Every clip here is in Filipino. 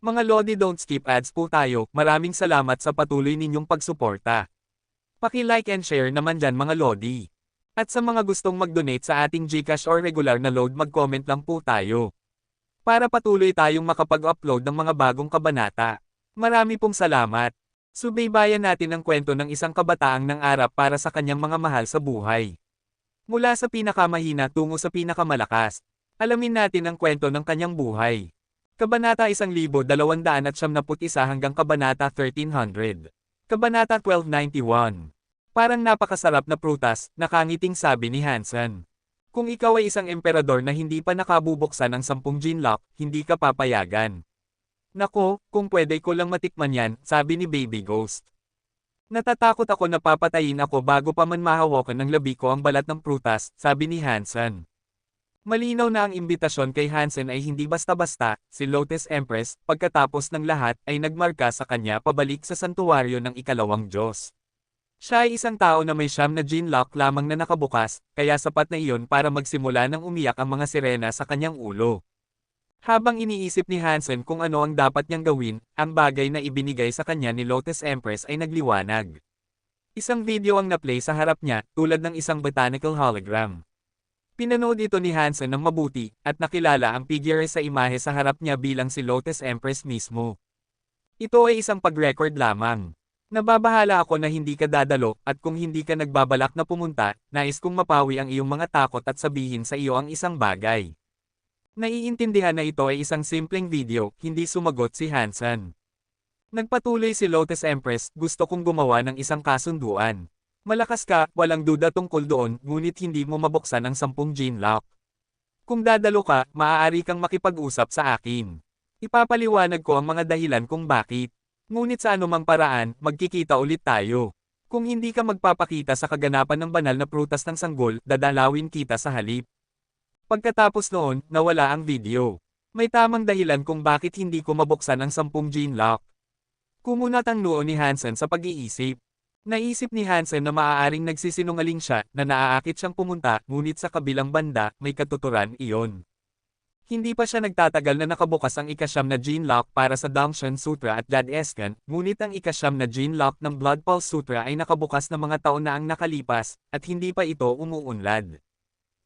Mga Lodi, don't skip ads po tayo. Maraming salamat sa patuloy ninyong pagsuporta. Paki-like and share naman dyan mga Lodi. At sa mga gustong mag-donate sa ating GCash or regular na load, mag-comment lang po tayo. Para patuloy tayong makapag-upload ng mga bagong kabanata. Marami pong salamat. Subaybayan natin ang kwento ng isang kabataang nangarap para sa kanyang mga mahal sa buhay. Mula sa pinakamahina tungo sa pinakamalakas. Alamin natin ang kwento ng kanyang buhay. Kabanata 1291 hanggang Kabanata 1300. Kabanata 1291. Parang napakasarap na prutas, nakangiting sabi ni Hansen. Kung ikaw ay isang emperador na hindi pa nakabubuksan ng 10 ginlock, hindi ka papayagan. Nako, kung pwede ko lang matikman yan, sabi ni Baby Ghost. Natatakot ako na papatayin ako bago pa man mahawakan ng labi ko ang balat ng prutas, sabi ni Hansen. Malinaw na ang imbitasyon kay Hansen ay hindi basta-basta. Si Lotus Empress, pagkatapos ng lahat, ay nagmarka sa kanya pabalik sa santuwaryo ng ikalawang Diyos. Siya ay isang tao na may 9 na ginlock lamang na nakabukas, kaya sapat na iyon para magsimula ng umiyak ang mga sirena sa kanyang ulo. Habang iniisip ni Hansen kung ano ang dapat niyang gawin, ang bagay na ibinigay sa kanya ni Lotus Empress ay nagliwanag. Isang video ang na-play sa harap niya, tulad ng isang botanical hologram. Pinanood ito ni Hansen ng mabuti, at nakilala ang figure sa imahe sa harap niya bilang si Lotus Empress mismo. Ito ay isang pag-record lamang. Nababahala ako na hindi ka dadalo, at kung hindi ka nagbabalak na pumunta, nais kong mapawi ang iyong mga takot at sabihin sa iyo ang isang bagay. Naiintindihan na ito ay isang simpleng video, hindi sumagot si Hansen. Nagpatuloy si Lotus Empress, gusto kong gumawa ng isang kasunduan. Malakas ka, walang duda tungkol doon, ngunit hindi mo mabuksan ang 10 ginlock. Kung dadalo ka, maaari kang makipag-usap sa akin. Ipapaliwanag ko ang mga dahilan kung bakit. Ngunit sa anumang paraan, magkikita ulit tayo. Kung hindi ka magpapakita sa kaganapan ng banal na prutas ng sanggol, dadalawin kita sa halip. Pagkatapos noon, nawala ang video. May tamang dahilan kung bakit hindi ko mabuksan ang 10 ginlock. Kumunat ang noo ni Hansen sa pag-iisip. Naisip ni Hansen na maaaring nagsisinungaling siya na naaakit siyang pumunta, ngunit sa kabilang banda, may katuturan iyon. Hindi pa siya nagtatagal na nakabukas ang ika-9 na ginlock para sa Damshan Sutra at Jad Eskan, ngunit ang ika-9 na ginlock ng Blood Pulse Sutra ay nakabukas na mga taon na ang nakalipas, at hindi pa ito umuunlad.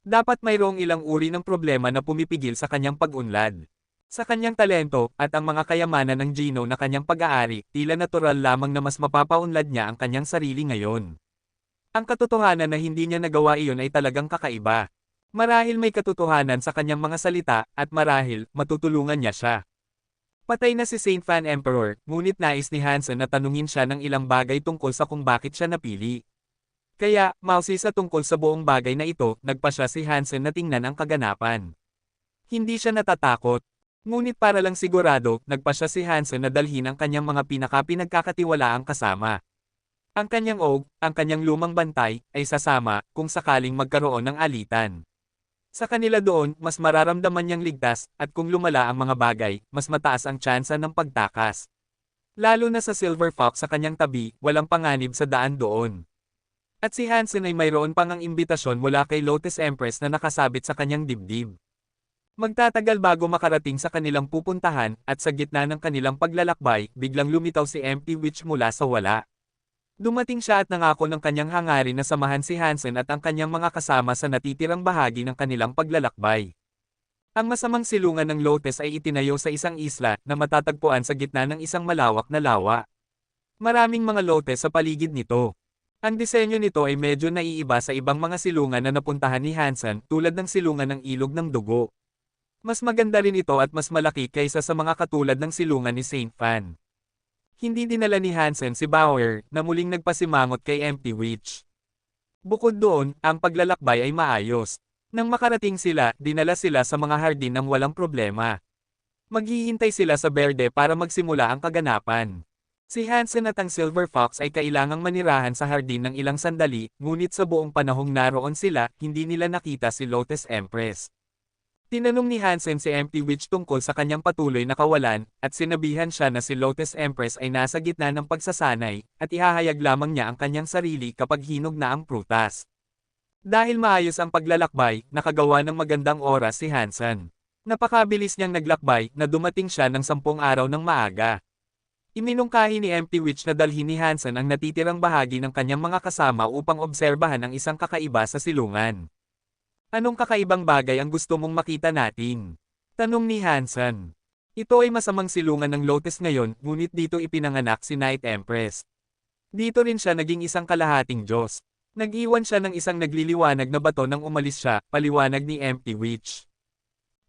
Dapat mayroong ilang uri ng problema na pumipigil sa kanyang pag-unlad. Sa kanyang talento, at ang mga kayamanan ng Gino na kanyang pag-aari, tila natural lamang na mas mapapaunlad niya ang kanyang sarili ngayon. Ang katotohanan na hindi niya nagawa iyon ay talagang kakaiba. Marahil may katotohanan sa kanyang mga salita, at marahil, matutulungan niya siya. Patay na si Saint Fan Emperor, ngunit nais ni Hansen na tanungin siya ng ilang bagay tungkol sa kung bakit siya napili. Kaya, mausisa tungkol sa buong bagay na ito, nagpa siya si Hansen na tingnan ang kaganapan. Hindi siya natatakot. Ngunit para lang sigurado, nagpa siya si Hansen na dalhin ang kanyang mga pinagkakatiwalaang kasama. Ang kanyang ang kanyang lumang bantay, ay sasama, kung sakaling magkaroon ng alitan. Sa kanila doon, mas mararamdaman niyang ligtas, at kung lumala ang mga bagay, mas mataas ang tsansa ng pagtakas. Lalo na sa Silver Fox sa kanyang tabi, walang panganib sa daan doon. At si Hansen ay mayroon pang ang imbitasyon mula kay Lotus Empress na nakasabit sa kanyang dibdib. Magtatagal bago makarating sa kanilang pupuntahan, at sa gitna ng kanilang paglalakbay, biglang lumitaw si Empty Witch mula sa wala. Dumating siya at nangako ng kanyang hangarin na samahan si Hansen at ang kanyang mga kasama sa natitirang bahagi ng kanilang paglalakbay. Ang masamang silungan ng Lotus ay itinayo sa isang isla na matatagpuan sa gitna ng isang malawak na lawa. Maraming mga lotes sa paligid nito. Ang disenyo nito ay medyo naiiba sa ibang mga silungan na napuntahan ni Hansen, tulad ng silungan ng ilog ng dugo. Mas maganda rin ito at mas malaki kaysa sa mga katulad ng silungan ni Saint Fan. Hindi dinala ni Hansen si Bauer, na muling nagpasimangot kay Empty Witch. Bukod doon, ang paglalakbay ay maayos. Nang makarating sila, dinala sila sa mga hardin ng walang problema. Maghihintay sila sa berde para magsimula ang kaganapan. Si Hansen at ang Silver Fox ay kailangang manirahan sa hardin ng ilang sandali, ngunit sa buong panahong naroon sila, hindi nila nakita si Lotus Empress. Tinanong ni Hansen si Empty Witch tungkol sa kanyang patuloy na kawalan, at sinabihan siya na si Lotus Empress ay nasa gitna ng pagsasanay, at ihahayag lamang niya ang kanyang sarili kapag hinog na ang prutas. Dahil maayos ang paglalakbay, nakagawa ng magandang oras si Hansen. Napakabilis niyang naglakbay na dumating siya ng 10 araw ng maaga. Iminungkahi ni Empty Witch na dalhin ni Hansen ang natitirang bahagi ng kanyang mga kasama upang obserbahan ang isang kakaiba sa silungan. Anong kakaibang bagay ang gusto mong makita natin? Tanong ni Hansen. Ito ay masamang silungan ng Lotus ngayon, ngunit dito ipinanganak si Night Empress. Dito rin siya naging isang kalahating Diyos. Nag-iwan siya ng isang nagliliwanag na bato nang umalis siya, paliwanag ni Empty Witch.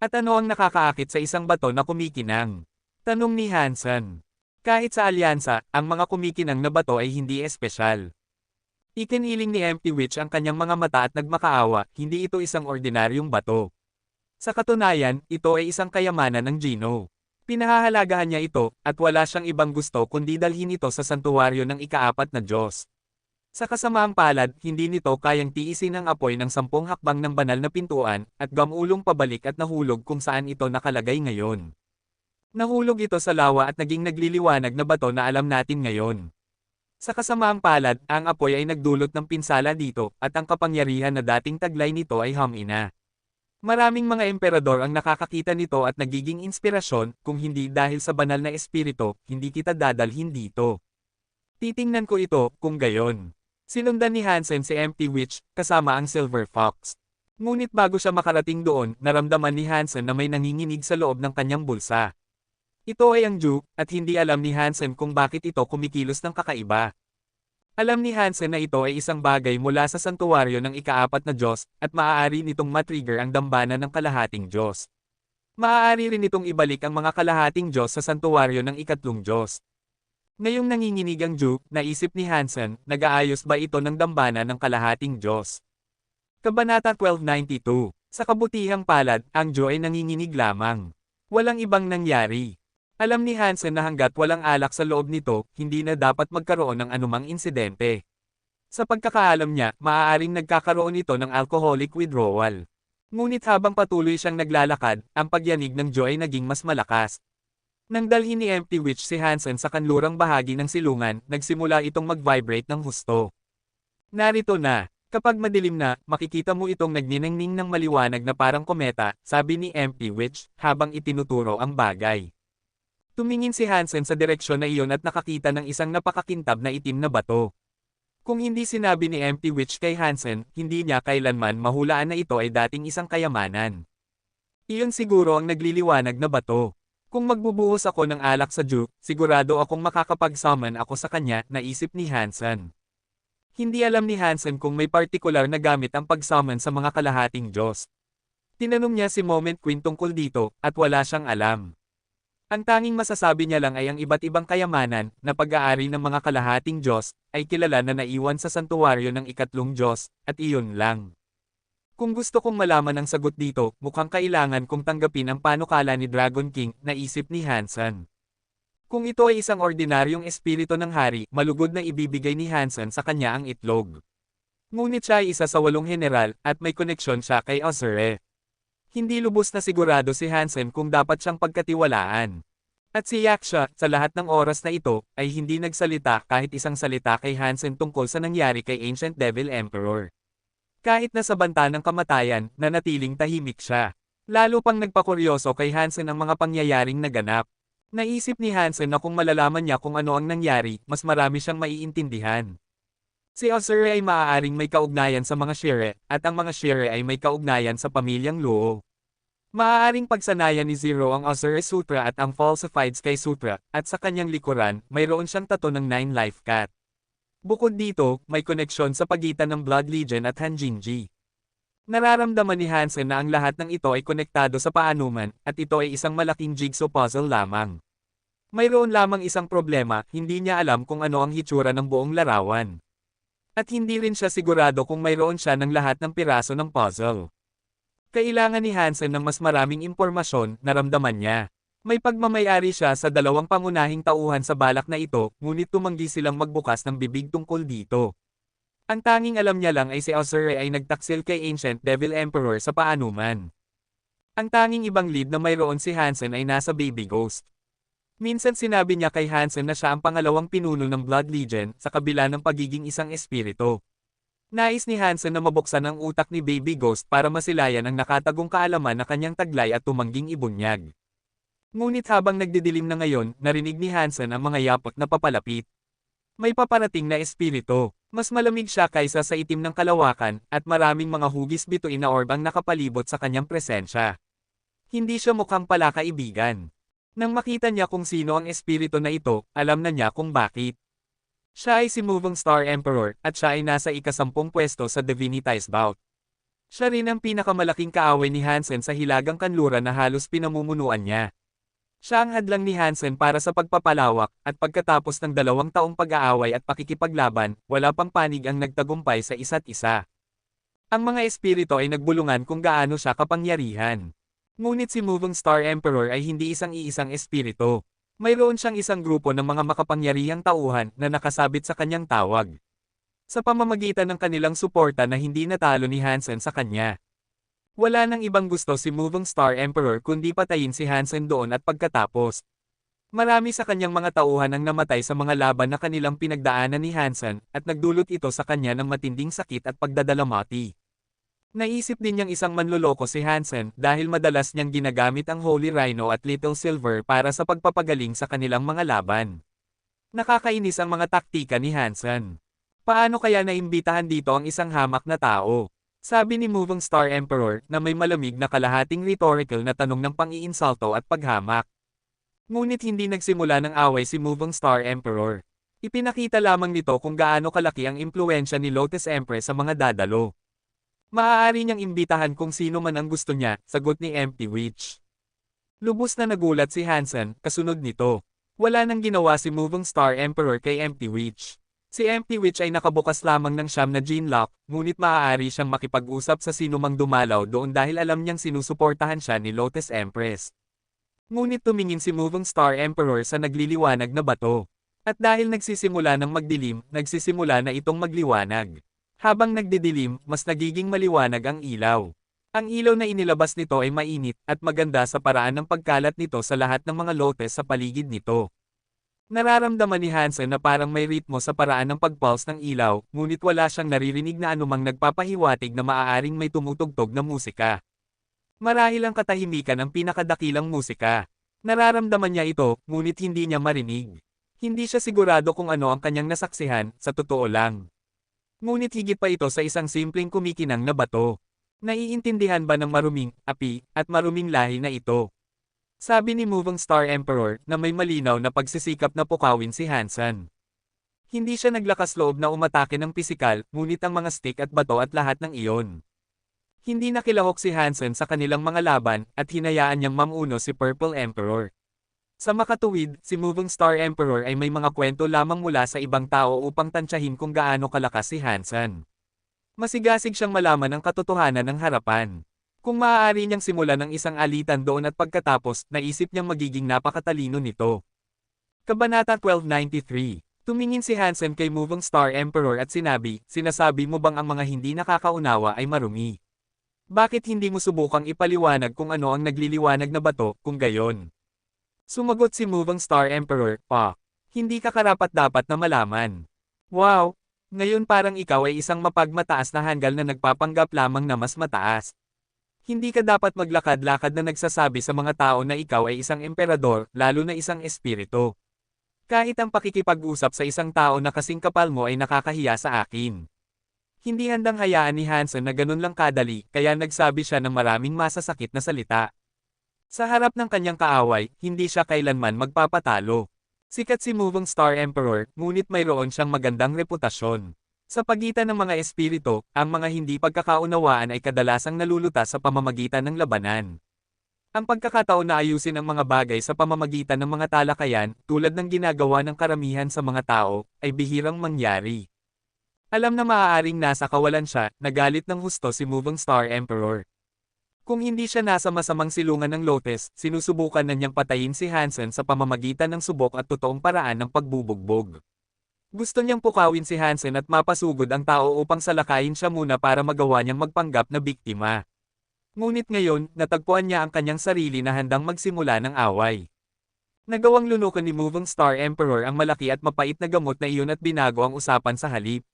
At ano ang nakakaakit sa isang bato na kumikinang? Tanong ni Hansen. Kahit sa alyansa, ang mga kumikinang na bato ay hindi espesyal. Ikiniling ni Empty Witch ang kanyang mga mata at nagmakaawa, hindi ito isang ordinaryong bato. Sa katunayan, ito ay isang kayamanan ng Gino. Pinahahalagahan niya ito, at wala siyang ibang gusto kundi dalhin ito sa santuwaryo ng ika-4 na Diyos. Sa kasamaang palad, hindi nito kayang tiisin ang apoy ng 10 hakbang ng banal na pintuan, at gamulong pabalik at nahulog kung saan ito nakalagay ngayon. Nahulog ito sa lawa at naging nagliliwanag na bato na alam natin ngayon. Sa kasamaang palad, ang apoy ay nagdulot ng pinsala dito, at ang kapangyarihan na dating taglay nito ay Hamina. Maraming mga emperador ang nakakakita nito at nagiging inspirasyon, kung hindi dahil sa banal na espiritu, hindi kita dadalhin dito. Titingnan ko ito, kung gayon. Sinundan ni Hansen si Empty Witch, kasama ang Silver Fox. Ngunit bago siya makarating doon, naramdaman ni Hansen na may nanginginig sa loob ng kanyang bulsa. Ito ay ang Duke, at hindi alam ni Hansen kung bakit ito kumikilos ng kakaiba. Alam ni Hansen na ito ay isang bagay mula sa santuwaryo ng ika-4 na Diyos, at maaari nitong matrigger ang dambana ng kalahating Diyos. Maaari rin itong ibalik ang mga kalahating Diyos sa santuwaryo ng ika-3 Diyos. Ngayong nanginginig ang Duke, naisip ni Hansen, nag-aayos ba ito ng dambana ng kalahating Diyos? Kabanata 1292. Sa kabutihang palad, ang Diyo ay nanginginig lamang. Walang ibang nangyari. Alam ni Hansen na hanggat walang alak sa loob nito, hindi na dapat magkaroon ng anumang insidente. Sa pagkakaalam niya, maaaring nagkakaroon ito ng alcoholic withdrawal. Ngunit habang patuloy siyang naglalakad, ang pagyanig ng Diyo ay naging mas malakas. Nang dalhin ni Empty Witch si Hansen sa kanlurang bahagi ng silungan, nagsimula itong mag-vibrate ng husto. Narito na. Kapag madilim na, makikita mo itong nagniningning ng maliwanag na parang kometa, sabi ni Empty Witch, habang itinuturo ang bagay. Tumingin si Hansen sa direksyon na iyon at nakakita ng isang napakakintab na itim na bato. Kung hindi sinabi ni Empty Witch kay Hansen, hindi niya kailanman mahulaan na ito ay dating isang kayamanan. Iyon siguro ang nagliliwanag na bato. Kung magbubuhos ako ng alak sa Duke, sigurado akong makakapag-summon ako sa kanya, naisip ni Hansen. Hindi alam ni Hansen kung may partikular na gamit ang pag-summon sa mga kalahating Diyos. Tinanong niya si Moment Queen tungkol dito, at wala siyang alam. Ang tanging masasabi niya lang ay ang iba't ibang kayamanan, na pag-aari ng mga kalahating Diyos, ay kilala na naiwan sa santuwaryo ng ika-3 Diyos, at iyon lang. Kung gusto kong malaman ang sagot dito, mukhang kailangan kong tanggapin ang panukala ni Dragon King, naisip ni Hansen. Kung ito ay isang ordinaryong espiritu ng hari, malugod na ibibigay ni Hansen sa kanya ang itlog. Ngunit siya ay isa sa 8 general, at may koneksyon siya kay Ozure. Hindi lubos na sigurado si Hansen kung dapat siyang pagkatiwalaan. At si Yaksha, sa lahat ng oras na ito, ay hindi nagsalita kahit isang salita kay Hansen tungkol sa nangyari kay Ancient Devil Emperor. Kahit na sa banta ng kamatayan, nanatiling tahimik siya. Lalo pang nagpakuryoso kay Hansen ang mga pangyayaring naganap. Naisip ni Hansen na kung malalaman niya kung ano ang nangyari, mas marami siyang maiintindihan. Si Ozure ay maaaring may kaugnayan sa mga Shire, at ang mga Shire ay may kaugnayan sa pamilyang Luo. Maaaring pagsanayan ni Zero ang Ozure Sutra at ang Falsified Sky Sutra, at sa kanyang likuran, mayroon siyang tato ng 9 life cat. Bukod dito, may koneksyon sa pagitan ng Blood Legion at Hanjinji. Nararamdaman ni Hansen na ang lahat ng ito ay konektado sa paanuman, at ito ay isang malaking jigsaw puzzle lamang. Mayroon lamang isang problema, hindi niya alam kung ano ang hitsura ng buong larawan. At hindi rin siya sigurado kung mayroon siya ng lahat ng piraso ng puzzle. Kailangan ni Hansen ng mas maraming impormasyon, naramdaman niya. May pagmamayari siya sa 2 pangunahing tauhan sa balak na ito, ngunit tumanggi silang magbukas ng bibig tungkol dito. Ang tanging alam niya lang ay si Ozure ay nagtaksil kay Ancient Devil Emperor sa paanuman. Ang tanging ibang lead na mayroon si Hansen ay nasa Baby Ghost. Minsan sinabi niya kay Hansen na siya ang pangalawang pinuno ng Blood Legion sa kabila ng pagiging isang espiritu. Nais ni Hansen na mabuksan ang utak ni Baby Ghost para masilayan ang nakatagong kaalaman na kanyang taglay at tumangging ibunyag. Ngunit habang nagdidilim na ngayon, narinig ni Hansen ang mga yapot na papalapit. May paparating na espiritu. Mas malamig siya kaysa sa itim ng kalawakan, at maraming mga hugis bituin na orb ang nakapalibot sa kanyang presensya. Hindi siya mukhang palakaibigan. Nang makita niya kung sino ang espiritu na ito, alam na niya kung bakit. Siya ay si Moving Star Emperor, at siya ay nasa ika-10 pwesto sa Divinitize Bout. Siya rin ang pinakamalaking kaaway ni Hansen sa Hilagang Kanluran na halos pinamumunuan niya. Siya ang hadlang ni Hansen para sa pagpapalawak, at pagkatapos ng 2 taong pag-aaway at pakikipaglaban, wala pang panig ang nagtagumpay sa isa't isa. Ang mga espiritu ay nagbulungan kung gaano siya kapangyarihan. Ngunit si Moving Star Emperor ay hindi isang-iisang espiritu. Mayroon siyang isang grupo ng mga makapangyarihang tauhan na nakasabit sa kanyang tawag. Sa pamamagitan ng kanilang suporta na hindi natalo ni Hansen sa kanya. Wala nang ibang gusto si Moving Star Emperor kundi patayin si Hansen doon at pagkatapos. Marami sa kanyang mga tauhan ang namatay sa mga laban na kanilang pinagdaanan ni Hansen, at nagdulot ito sa kanya ng matinding sakit at pagdadalamati. Naisip din niyang isang manloloko si Hansen dahil madalas niyang ginagamit ang Holy Rhino at Little Silver para sa pagpapagaling sa kanilang mga laban. Nakakainis ang mga taktika ni Hansen. Paano kaya naimbitahan dito ang isang hamak na tao? Sabi ni Moving Star Emperor na may malamig na kalahating rhetorical na tanong ng pang-iinsalto at paghamak. Ngunit hindi nagsimula ng away si Moving Star Emperor. Ipinakita lamang nito kung gaano kalaki ang impluensya ni Lotus Empress sa mga dadalo. Maaari niyang imbitahan kung sino man ang gusto niya, sagot ni Empty Witch. Lubos na nagulat si Hansen, kasunod nito. Wala nang ginawa si Moving Star Emperor kay Empty Witch. Si Empty Witch ay nakabukas lamang ng siyam na gene lock, ngunit maaari siyang makipag-usap sa sinumang dumalaw doon dahil alam niyang sinusuportahan siya ni Lotus Empress. Ngunit tumingin si Moving Star Emperor sa nagliliwanag na bato. At dahil nagsisimula ng magdilim, nagsisimula na itong magliwanag. Habang nagdidilim, mas nagiging maliwanag ang ilaw. Ang ilaw na inilabas nito ay mainit at maganda sa paraan ng pagkalat nito sa lahat ng mga lotes sa paligid nito. Nararamdaman ni Hansen na parang may ritmo sa paraan ng pagpulse ng ilaw, ngunit wala siyang naririnig na anumang nagpapahiwatig na maaaring may tumutugtog na musika. Marahil ang katahimikan ang pinakadakilang musika. Nararamdaman niya ito, ngunit hindi niya marinig. Hindi siya sigurado kung ano ang kanyang nasaksihan, sa totoo lang. Ngunit higit pa ito sa isang simpleng kumikinang na bato. Naiintindihan ba ng maruming, api, at maruming lahi na ito? Sabi ni Moving Star Emperor na may malinaw na pagsisikap na pukawin si Hansen. Hindi siya naglakas loob na umatake ng pisikal, ngunit ang mga stick at bato at lahat ng iyon. Hindi nakilahok si Hansen sa kanilang mga laban, at hinayaan niyang mamuno si Purple Emperor. Sa makatuwid, si Moving Star Emperor ay may mga kwento lamang mula sa ibang tao upang tansyahin kung gaano kalakas si Hansen. Masigasig siyang malaman ang katotohanan ng harapan. Kung maaari niyang simulan ng isang alitan doon at pagkatapos, naisip niyang magiging napakatalino nito. Kabanata 1293. Tumingin si Hansen kay Moving Star Emperor at sinabi, sinasabi mo bang ang mga hindi nakakaunawa ay marumi? Bakit hindi mo subukang ipaliwanag kung ano ang nagliliwanag na bato, kung gayon? Sumagot si Moving Star Emperor, hindi ka karapat-dapat na malaman. Wow! Ngayon parang ikaw ay isang mapagmataas na hanggal na nagpapanggap lamang na mas mataas. Hindi ka dapat maglakad-lakad na nagsasabi sa mga tao na ikaw ay isang emperador, lalo na isang espiritu. Kahit ang pakikipag-usap sa isang tao na kasing kapal mo ay nakakahiya sa akin. Hindi handang hayaan ni Hansen na ganun lang kadali, kaya nagsabi siya ng maraming masasakit na salita. Sa harap ng kanyang kaaway, hindi siya kailanman magpapatalo. Sikat si Moving Star Emperor, ngunit mayroon siyang magandang reputasyon. Sa pagitan ng mga espiritu, ang mga hindi pagkakaunawaan ay kadalasang nalulutas sa pamamagitan ng labanan. Ang pagkakataon na ayusin ang mga bagay sa pamamagitan ng mga talakayan, tulad ng ginagawa ng karamihan sa mga tao, ay bihirang mangyari. Alam na maaaring nasa kawalan siya, nagalit ng husto si Moving Star Emperor. Kung hindi siya nasa masamang silungan ng Lotus, sinusubukan na niyang patayin si Hansen sa pamamagitan ng subok at totoong paraan ng pagbubugbog. Gusto niyang pukawin si Hansen at mapasugod ang tao upang salakayin siya muna para magawa niyang magpanggap na biktima. Ngunit ngayon, natagpuan niya ang kanyang sarili na handang magsimula ng away. Nagawang lunukan ni Moving Star Emperor ang malaki at mapait na gamot na iyon at binago ang usapan sa halip.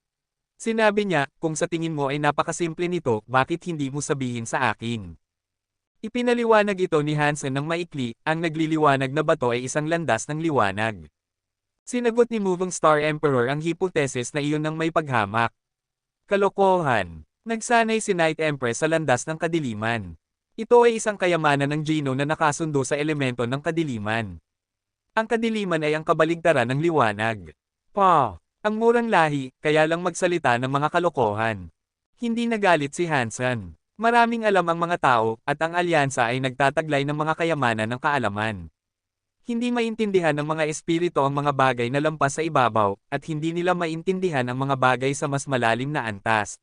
Sinabi niya, kung sa tingin mo ay napakasimple nito, bakit hindi mo sabihin sa akin? Ipinaliwanag ito ni Hansen ng maikli, ang nagliliwanag na bato ay isang landas ng liwanag. Sinagot ni Moving Star Emperor ang hipotesis na iyon ng may paghamak. Kalokohan. Nagsanay si Night Empress sa landas ng kadiliman. Ito ay isang kayamanan ng Gino na nakasundo sa elemento ng kadiliman. Ang kadiliman ay ang kabaligtaran ng liwanag. Ang murang lahi, kaya lang magsalita ng mga kalokohan. Hindi nagalit si Hansen. Maraming alam ang mga tao, at ang alyansa ay nagtataglay ng mga kayamanan ng kaalaman. Hindi maintindihan ng mga espiritu ang mga bagay na lampas sa ibabaw, at hindi nila maintindihan ang mga bagay sa mas malalim na antas.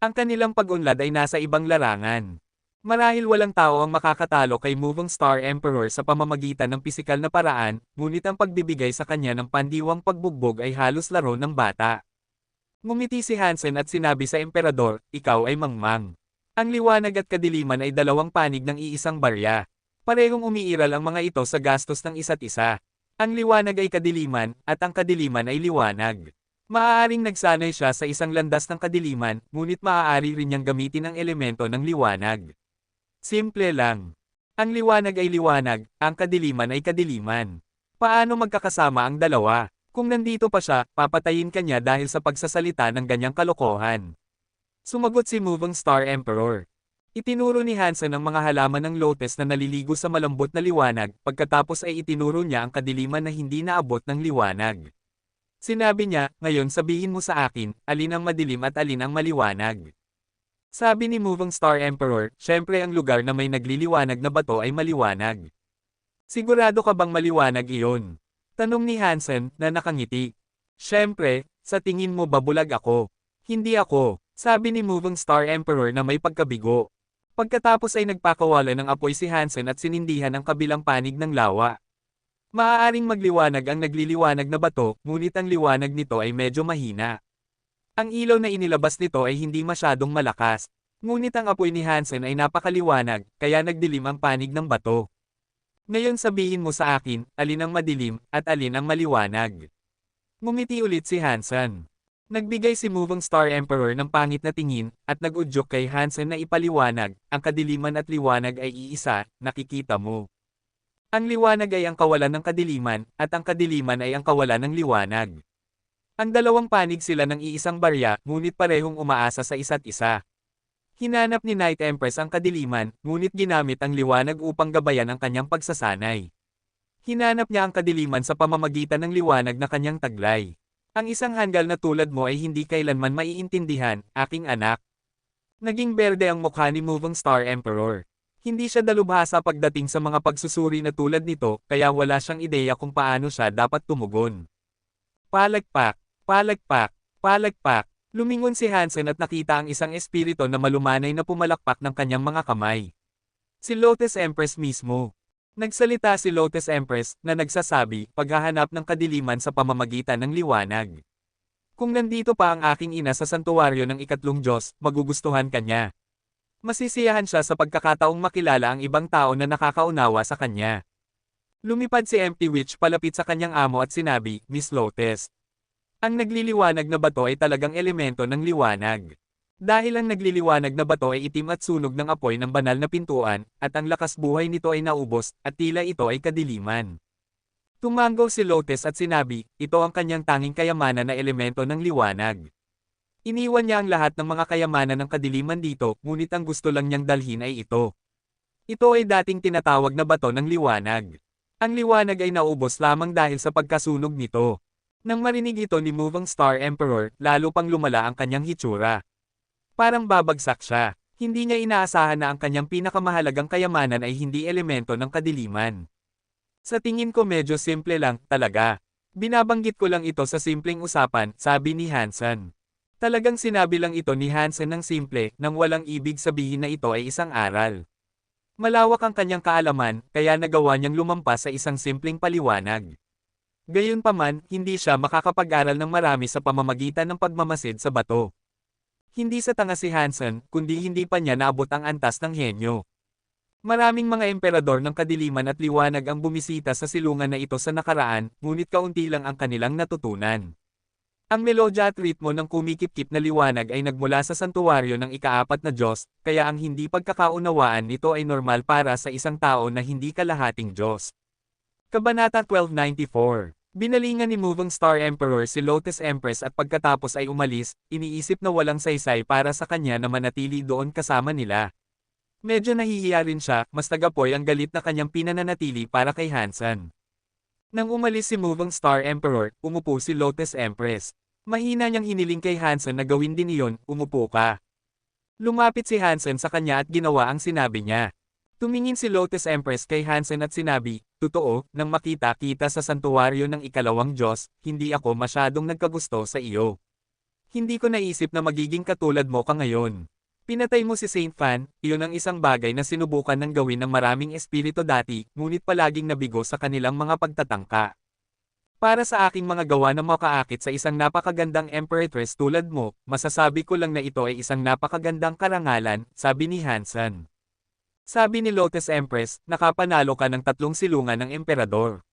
Ang kanilang pag-unlad ay nasa ibang larangan. Marahil walang tao ang makakatalo kay Moving Star Emperor sa pamamagitan ng pisikal na paraan, ngunit ang pagbibigay sa kanya ng pandiwang pagbugbog ay halos laro ng bata. Ngumiti si Hansen at sinabi sa emperador, ikaw ay mangmang. Ang liwanag at kadiliman ay dalawang panig ng iisang barya. Parehong umiiral ang mga ito sa gastos ng isa't isa. Ang liwanag ay kadiliman, at ang kadiliman ay liwanag. Maaaring nagsanay siya sa isang landas ng kadiliman, ngunit maaari rin niyang gamitin ang elemento ng liwanag. Simple lang. Ang liwanag ay liwanag, ang kadiliman ay kadiliman. Paano magkakasama ang dalawa? Kung nandito pa siya, papatayin ka niya dahil sa pagsasalita ng ganyang kalokohan. Sumagot si Moving Star Emperor. Itinuro ni Hansen ang mga halaman ng lotus na naliligo sa malambot na liwanag, pagkatapos ay itinuro niya ang kadiliman na hindi naabot ng liwanag. Sinabi niya, ngayon sabihin mo sa akin, alin ang madilim at alin ang maliwanag. Sabi ni Moving Star Emperor, syempre ang lugar na may nagliliwanag na bato ay maliwanag. Sigurado ka bang maliwanag iyon? Tanong ni Hansen, na nakangiti. Syempre, sa tingin mo ba bulag ako? Hindi ako, sabi ni Moving Star Emperor na may pagkabigo. Pagkatapos ay nagpakawala ng apoy si Hansen at sinindihan ang kabilang panig ng lawa. Maaaring magliwanag ang nagliliwanag na bato, ngunit ang liwanag nito ay medyo mahina. Ang ilaw na inilabas nito ay hindi masyadong malakas, ngunit ang apoy ni Hansen ay napakaliwanag, kaya nagdilim ang panig ng bato. Ngayon sabihin mo sa akin, alin ang madilim, at alin ang maliwanag. Ngumiti ulit si Hansen. Nagbigay si Moving Star Emperor ng pangit na tingin, at nag-udyok kay Hansen na ipaliwanag, ang kadiliman at liwanag ay iisa, nakikita mo. Ang liwanag ay ang kawalan ng kadiliman, at ang kadiliman ay ang kawalan ng liwanag. Ang dalawang panig sila ng iisang barya, ngunit parehong umaasa sa isa't isa. Hinanap ni Night Empress ang kadiliman, ngunit ginamit ang liwanag upang gabayan ang kanyang pagsasanay. Hinanap niya ang kadiliman sa pamamagitan ng liwanag na kanyang taglay. Ang isang hanggal na tulad mo ay hindi kailanman maiintindihan, aking anak. Naging berde ang mukha ni Moving Star Emperor. Hindi siya dalubhasa pagdating sa mga pagsusuri na tulad nito, kaya wala siyang ideya kung paano siya dapat tumugon. Palagpak, palagpak, palagpak. Lumingon si Hansen at nakita ang isang espiritu na malumanay na pumalakpak ng kanyang mga kamay. Si Lotus Empress mismo. Nagsalita si Lotus Empress, na nagsasabi, paghahanap ng kadiliman sa pamamagitan ng liwanag. Kung nandito pa ang aking ina sa santuwaryo ng ikatlong Diyos, magugustuhan ka niya. Masisiyahan siya sa pagkakataong makilala ang ibang tao na nakakaunawa sa kanya. Lumipad si Empty Witch palapit sa kanyang amo at sinabi, Miss Lotus. Ang nagliliwanag na bato ay talagang elemento ng liwanag. Dahil ang nagliliwanag na bato ay itim at sunog ng apoy ng banal na pintuan, at ang lakas buhay nito ay naubos, at tila ito ay kadiliman. Tumango si Lotus at sinabi, ito ang kanyang tanging kayamanan na elemento ng liwanag. Iniwan niya ang lahat ng mga kayamanan ng kadiliman dito, ngunit ang gusto lang niyang dalhin ay ito. Ito ay dating tinatawag na bato ng liwanag. Ang liwanag ay naubos lamang dahil sa pagkasunog nito. Nang marinig ito ni Moving Star Emperor, lalo pang lumala ang kanyang hitsura. Parang babagsak siya. Hindi niya inaasahan na ang kanyang pinakamahalagang kayamanan ay hindi elemento ng kadiliman. Sa tingin ko medyo simple lang, talaga. Binabanggit ko lang ito sa simpleng usapan, sabi ni Hansen. Talagang sinabi lang ito ni Hansen ng simple, nang walang ibig sabihin na ito ay isang aral. Malawak ang kanyang kaalaman, kaya nagawa niyang lumampas sa isang simpleng paliwanag. Gayunpaman, hindi siya makakapag-aral ng marami sa pamamagitan ng pagmamasid sa bato. Hindi sa tanga si Hansen, kundi hindi pa niya naabot ang antas ng henyo. Maraming mga emperador ng kadiliman at liwanag ang bumisita sa silungan na ito sa nakaraan, ngunit kaunti lang ang kanilang natutunan. Ang melodya at ritmo ng kumikip-kip na liwanag ay nagmula sa santuwaryo ng ikaapat na Diyos, kaya ang hindi pagkakaunawaan nito ay normal para sa isang tao na hindi kalahating Diyos. Kabanata 1294. Binalingan ni Moving Star Emperor si Lotus Empress at pagkatapos ay umalis, iniisip na walang saysay para sa kanya na manatili doon kasama nila. Medyo nahihiya rin siya, mas tagapoy ang galit na kanyang pinananatili para kay Hansen. Nang umalis si Moving Star Emperor, umupo si Lotus Empress. Mahina niyang hiniling kay Hansen na gawin din iyon, umupo ka. Lumapit si Hansen sa kanya at ginawa ang sinabi niya. Tumingin si Lotus Empress kay Hansen at sinabi, "Totoo, nang makita-kita sa santuwaryo ng ikalawang Diyos, hindi ako masyadong nagkagusto sa iyo. Hindi ko naisip na magiging katulad mo ka ngayon. Pinatay mo si Saint Fan, iyon ang isang bagay na sinubukan ng gawin ng maraming espiritu dati, ngunit palaging nabigo sa kanilang mga pagtatangka. Para sa aking mga gawa na makaakit sa isang napakagandang emperoress tulad mo, masasabi ko lang na ito ay isang napakagandang karangalan," sabi ni Hansen. Sabi ni Lotus Empress, "Nakapanalo ka ng 3 silungan ng emperador.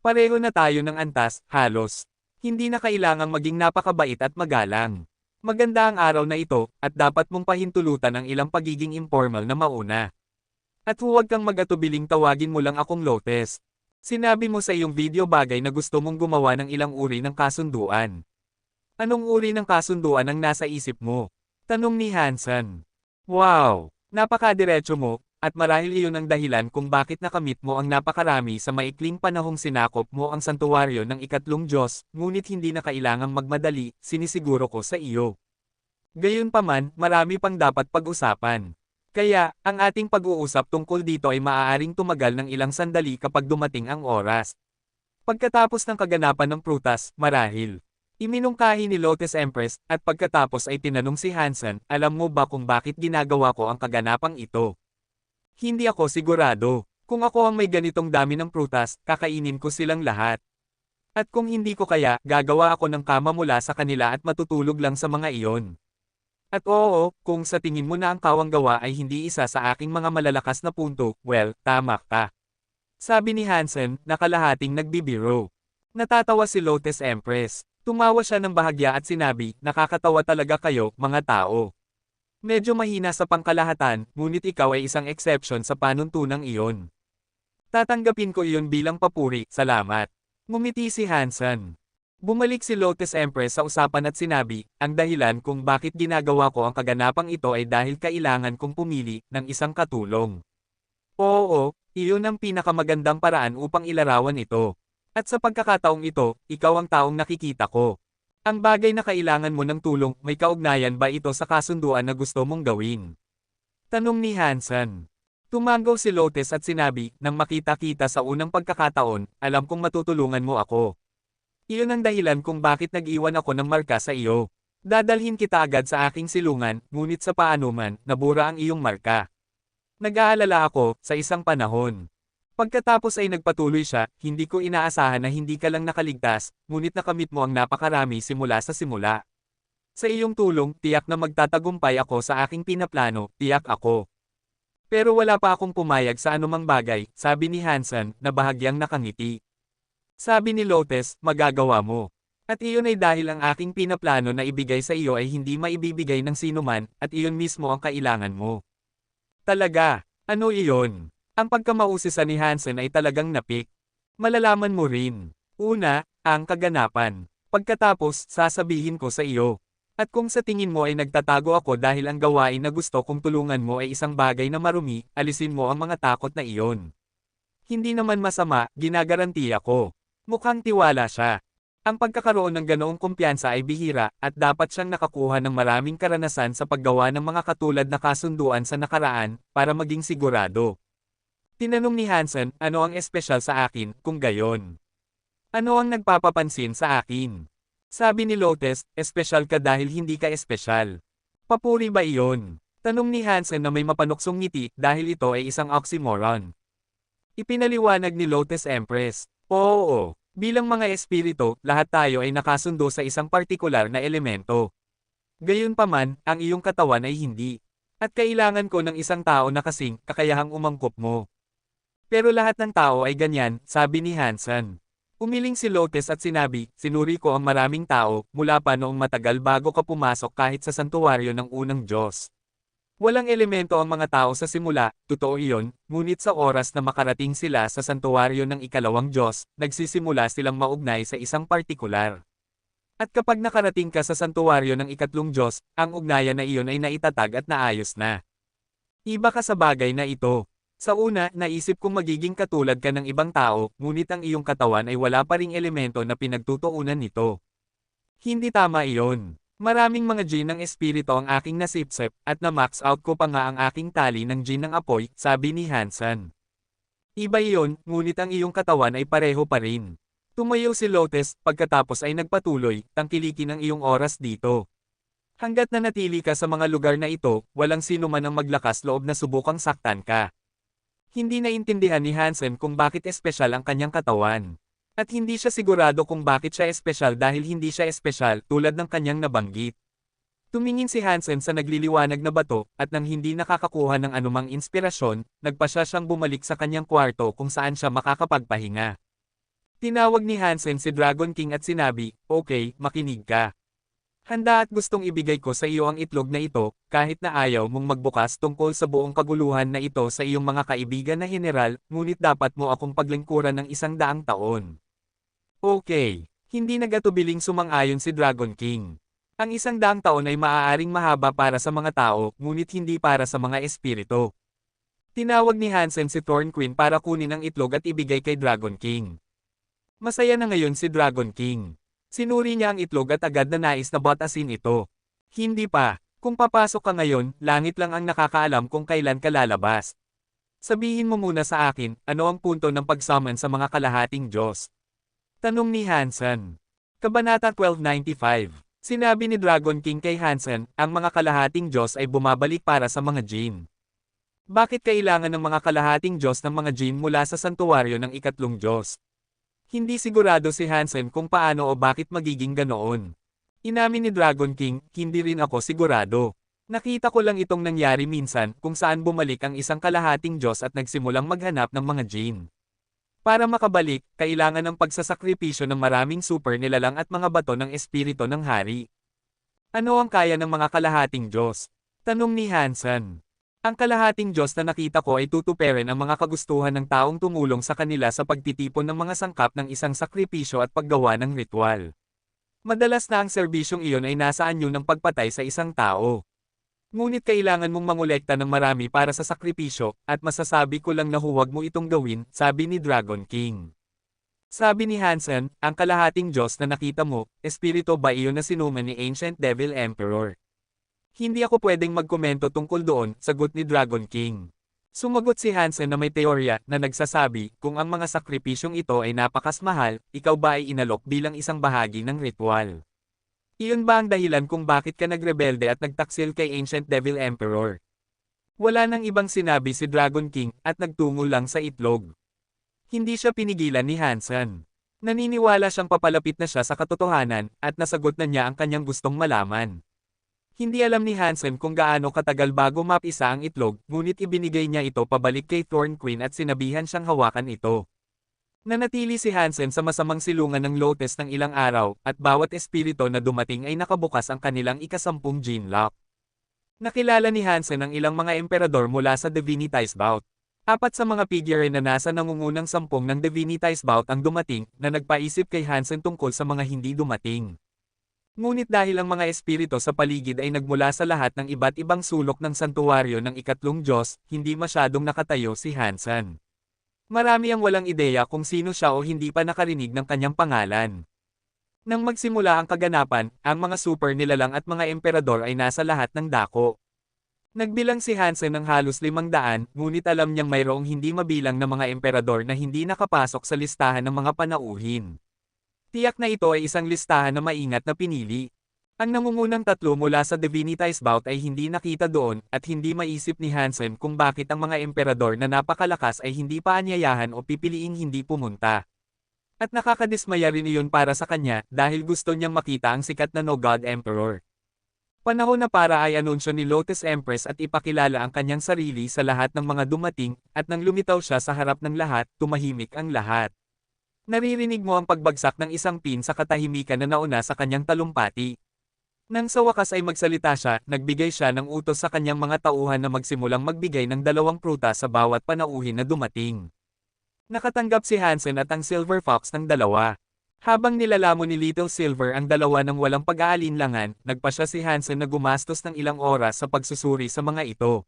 Pareho na tayo ng antas, halos. Hindi na kailangang maging napakabait at magalang. Maganda ang araw na ito, at dapat mong pahintulutan ang ilang pagiging informal na mauna. At huwag kang mag-atubiling tawagin mo lang akong Lotus. Sinabi mo sa iyong video bagay na gusto mong gumawa ng ilang uri ng kasunduan. Anong uri ng kasunduan ang nasa isip mo?" Tanong ni Hansen. Wow! Napakadiretso mo, at marahil iyon ang dahilan kung bakit nakamit mo ang napakarami sa maikling panahong sinakop mo ang santuwaryo ng ikatlong Diyos, ngunit hindi na kailangang magmadali, sinisiguro ko sa iyo. Gayunpaman, marami pang dapat pag-usapan. Kaya, ang ating pag-uusap tungkol dito ay maaaring tumagal ng ilang sandali kapag dumating ang oras. Pagkatapos ng kaganapan ng prutas, marahil. Iminungkahi ni Lotus Empress, at pagkatapos ay tinanong si Hansen, "Alam mo ba kung bakit ginagawa ko ang kaganapang ito?" Hindi ako sigurado. Kung ako ang may ganitong dami ng prutas, kakainin ko silang lahat. At kung hindi ko kaya, gagawa ako ng kama mula sa kanila at matutulog lang sa mga iyon. At oo, kung sa tingin mo na ang kawang gawa ay hindi isa sa aking mga malalakas na punto, well, tama ka. Sabi ni Hansen, nakalahating nagbibiro. Natatawa si Lotus Empress. Tumawa siya ng bahagya at sinabi, "Nakakatawa talaga kayo, mga tao. Medyo mahina sa pangkalahatan, ngunit ikaw ay isang exception sa panuntunang iyon. Tatanggapin ko iyon bilang papuri, salamat." Ngumiti si Hansen. Bumalik si Lotus Empress sa usapan at sinabi, "Ang dahilan kung bakit ginagawa ko ang kaganapang ito ay dahil kailangan kong pumili ng isang katulong. Oo, iyon ang pinakamagandang paraan upang ilarawan ito. At sa pagkakataong ito, ikaw ang taong nakikita ko. Ang bagay na kailangan mo ng tulong, may kaugnayan ba ito sa kasunduan na gusto mong gawin?" Tanong ni Hansen. Tumango si Lotus at sinabi, "Nang makita-kita sa unang pagkakataon, alam kong matutulungan mo ako. Iyon ang dahilan kung bakit nag-iwan ako ng marka sa iyo. Dadalhin kita agad sa aking silungan, ngunit sa paanuman, nabura ang iyong marka. Nag-aalala ako, sa isang panahon. Pagkatapos ay nagpatuloy siya, hindi ko inaasahan na hindi ka lang nakaligtas, ngunit nakamit mo ang napakarami simula sa simula. Sa iyong tulong, tiyak na magtatagumpay ako sa aking pinaplano, tiyak ako." Pero wala pa akong pumayag sa anumang bagay, sabi ni Hansen, na bahagyang nakangiti. Sabi ni Lotus, "Magagawa mo. At iyon ay dahil ang aking pinaplano na ibigay sa iyo ay hindi maibibigay ng sinuman, at iyon mismo ang kailangan mo." Talaga? Ano iyon? Ang pagkamauusisa ni Hansen ay talagang napik. Malalaman mo rin. Una, ang kaganapan. Pagkatapos, sasabihin ko sa iyo. At kung sa tingin mo ay nagtatago ako dahil ang gawain na gusto kong tulungan mo ay isang bagay na marumi, alisin mo ang mga takot na iyon. Hindi naman masama, ginagarantiya ko. Mukhang tiwala siya. Ang pagkakaroon ng ganoong kumpiyansa ay bihira, at dapat siyang nakakuha ng maraming karanasan sa paggawa ng mga katulad na kasunduan sa nakaraan, para maging sigurado. Tinanong ni Hansen, "Ano ang espesyal sa akin, kung gayon? Ano ang nagpapapansin sa akin?" Sabi ni Lotus, "Espesyal ka dahil hindi ka espesyal." Papuri ba iyon? Tanong ni Hansen na may mapanuksong ngiti, dahil ito ay isang oxymoron. Ipinaliwanag ni Lotus Empress, "Oo, bilang mga espiritu, lahat tayo ay nakasundo sa isang partikular na elemento. Gayunpaman, ang iyong katawan ay hindi. At kailangan ko ng isang tao na kasing kakayahang umangkop mo. Pero lahat ng tao ay ganyan," sabi ni Hansen. Umiling si Lotes at sinabi, sinuri ko ang maraming tao, mula pa noong matagal bago ka pumasok kahit sa santuwaryo ng unang Diyos. Walang elemento ang mga tao sa simula, totoo iyon, ngunit sa oras na makarating sila sa santuwaryo ng ikalawang Diyos, nagsisimula silang maugnay sa isang partikular. At kapag nakarating ka sa santuwaryo ng ikatlong Diyos, ang ugnayan na iyon ay naitatag at naayos na. Iba ka sa bagay na ito. Sa una, naisip kong magiging katulad ka ng ibang tao, ngunit ang iyong katawan ay wala pa ring elemento na pinagtutuunan nito. Hindi tama iyon. Maraming mga gene ng espiritu ang aking nasipsip, at na-max out ko pa nga ang aking tali ng gene ng apoy, sabi ni Hansen. Iba iyon, ngunit ang iyong katawan ay pareho pa rin. Tumayo si Lotes, pagkatapos ay nagpatuloy, tangkilikin ang iyong oras dito. Hanggat nanatili ka sa mga lugar na ito, walang sino man ang maglakas loob na subukang saktan ka. Hindi naintindihan ni Hansen kung bakit espesyal ang kanyang katawan. At hindi siya sigurado kung bakit siya espesyal dahil hindi siya espesyal tulad ng kanyang nabanggit. Tumingin si Hansen sa nagliliwanag na bato, at nang hindi nakakakuha ng anumang inspirasyon, nagpasya siyang bumalik sa kanyang kwarto kung saan siya makakapagpahinga. Tinawag ni Hansen si Dragon King at sinabi, okay, makinig ka. Handa at gustong ibigay ko sa iyo ang itlog na ito, kahit na ayaw mong magbukas tungkol sa buong kaguluhan na ito sa iyong mga kaibigan na general, ngunit dapat mo akong paglingkuran ng 100 taon. Okay, hindi nagatubiling sumang-ayon si Dragon King. Ang 100 taon ay maaaring mahaba para sa mga tao, ngunit hindi para sa mga espiritu. Tinawag ni Hansen si Thorn Queen para kunin ang itlog at ibigay kay Dragon King. Masaya na ngayon si Dragon King. Sinuri niya ang itlog at agad na nais na batasin ito. Hindi pa. Kung papasok ka ngayon, langit lang ang nakakaalam kung kailan ka lalabas. Sabihin mo muna sa akin, ano ang punto ng pagsummon sa mga kalahating Diyos? Tanong ni Hansen. Kabanata 1295. Sinabi ni Dragon King kay Hansen, ang mga kalahating Diyos ay bumabalik para sa mga jinn. Bakit kailangan ng mga kalahating Diyos ng mga jinn mula sa santuwaryo ng ikatlong Diyos? Hindi sigurado si Hansen kung paano o bakit magiging ganoon. Inamin ni Dragon King, hindi rin ako sigurado. Nakita ko lang itong nangyari minsan kung saan bumalik ang isang kalahating Diyos at nagsimulang maghanap ng mga jinn. Para makabalik, kailangan ng pagsasakripisyo ng maraming super nilalang at mga bato ng espiritu ng hari. Ano ang kaya ng mga kalahating Diyos? Tanong ni Hansen. Ang kalahating Diyos na nakita ko ay tutuperin ang mga kagustuhan ng taong tumulong sa kanila sa pagtitipon ng mga sangkap ng isang sakripisyo at paggawa ng ritual. Madalas na ang serbisyong iyon ay nasa anyo ng pagpatay sa isang tao. Ngunit kailangan mong mangolekta ng marami para sa sakripisyo, at masasabi ko lang na huwag mo itong gawin, sabi ni Dragon King. Sabi ni Hansen, ang kalahating Diyos na nakita mo, espiritu ba iyon na sinuman ni Ancient Devil Emperor? Hindi ako pwedeng magkomento tungkol doon, sagot ni Dragon King. Sumagot si Hansen na may teorya na nagsasabi, kung ang mga sakripisyong ito ay napakasmahal, ikaw ba ay inalok bilang isang bahagi ng ritual? Iyon ba ang dahilan kung bakit ka nagrebelde at nagtaksil kay Ancient Devil Emperor? Wala nang ibang sinabi si Dragon King, at nagtungo lang sa itlog. Hindi siya pinigilan ni Hansen. Naniniwala siyang papalapit na siya sa katotohanan, at nasagot na niya ang kanyang gustong malaman. Hindi alam ni Hansen kung gaano katagal bago mapisa ang itlog, ngunit ibinigay niya ito pabalik kay Thorn Queen at sinabihan siyang hawakan ito. Nanatili si Hansen sa masamang silungan ng Lotes ng ilang araw, at bawat espiritu na dumating ay nakabukas ang kanilang ikasampung gene lock. Nakilala ni Hansen ang ilang mga emperador mula sa Divinitized Bout. 4 sa mga figure na nasa nangungunang 10 ng Divinitized Bout ang dumating, na nagpaisip kay Hansen tungkol sa mga hindi dumating. Ngunit dahil ang mga espiritu sa paligid ay nagmula sa lahat ng iba't ibang sulok ng santuwaryo ng ikatlong Diyos, hindi masyadong nakatayo si Hansen. Marami ang walang ideya kung sino siya o hindi pa nakarinig ng kanyang pangalan. Nang magsimula ang kaganapan, ang mga super nilalang at mga emperador ay nasa lahat ng dako. Nagbilang si Hansen ng halos 500, ngunit alam niyang mayroong hindi mabilang na mga emperador na hindi nakapasok sa listahan ng mga panauhin. Tiyak na ito ay isang listahan na maingat na pinili. Ang nangungunang 3 mula sa Divinitized Bout ay hindi nakita doon, at hindi maisip ni Hansen kung bakit ang mga emperador na napakalakas ay hindi pa anyayahan o pipiliing hindi pumunta. At nakakadismaya rin iyon para sa kanya, dahil gusto niyang makita ang sikat na No God Emperor. Panahon na para ay anunsyo ni Lotus Empress at ipakilala ang kanyang sarili sa lahat ng mga dumating, at nang lumitaw siya sa harap ng lahat, tumahimik ang lahat. Naririnig mo ang pagbagsak ng isang pin sa katahimikan na nauna sa kanyang talumpati. Nang sa wakas ay magsalita siya, nagbigay siya ng utos sa kanyang mga tauhan na magsimulang magbigay ng 2 prutas sa bawat panauhin na dumating. Nakatanggap si Hansen at ang Silver Fox ng 2. Habang nilalamo ni Little Silver ang 2 ng walang pag-aalinlangan, nagpasya si Hansen na gumastos ng ilang oras sa pagsusuri sa mga ito.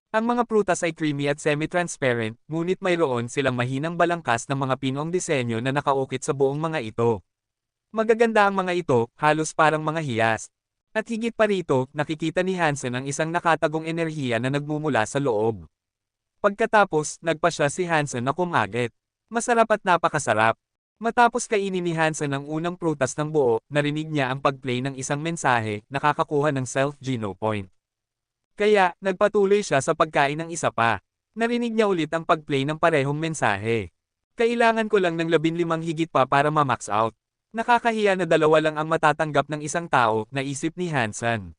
Ang mga prutas ay creamy at semi-transparent, ngunit mayroon silang mahinang balangkas ng mga pinong disenyo na nakaukit sa buong mga ito. Magaganda ang mga ito, halos parang mga hiyas. At higit pa rito, nakikita ni Hansen ang isang nakatagong enerhiya na nagmumula sa loob. Pagkatapos, nagpasya si Hansen na kumagit. Masarap at napakasarap. Matapos kainin ni Hansen ang unang prutas ng buo, narinig niya ang pag-play ng isang mensahe, nakakakuha ng self-geno point. Kaya, nagpatuloy siya sa pagkain ng isa pa. Narinig niya ulit ang pag-play ng parehong mensahe. Kailangan ko lang ng 15 higit pa para ma-max out. Nakakahiya na 2 lang ang matatanggap ng isang tao, naisip ni Hansen.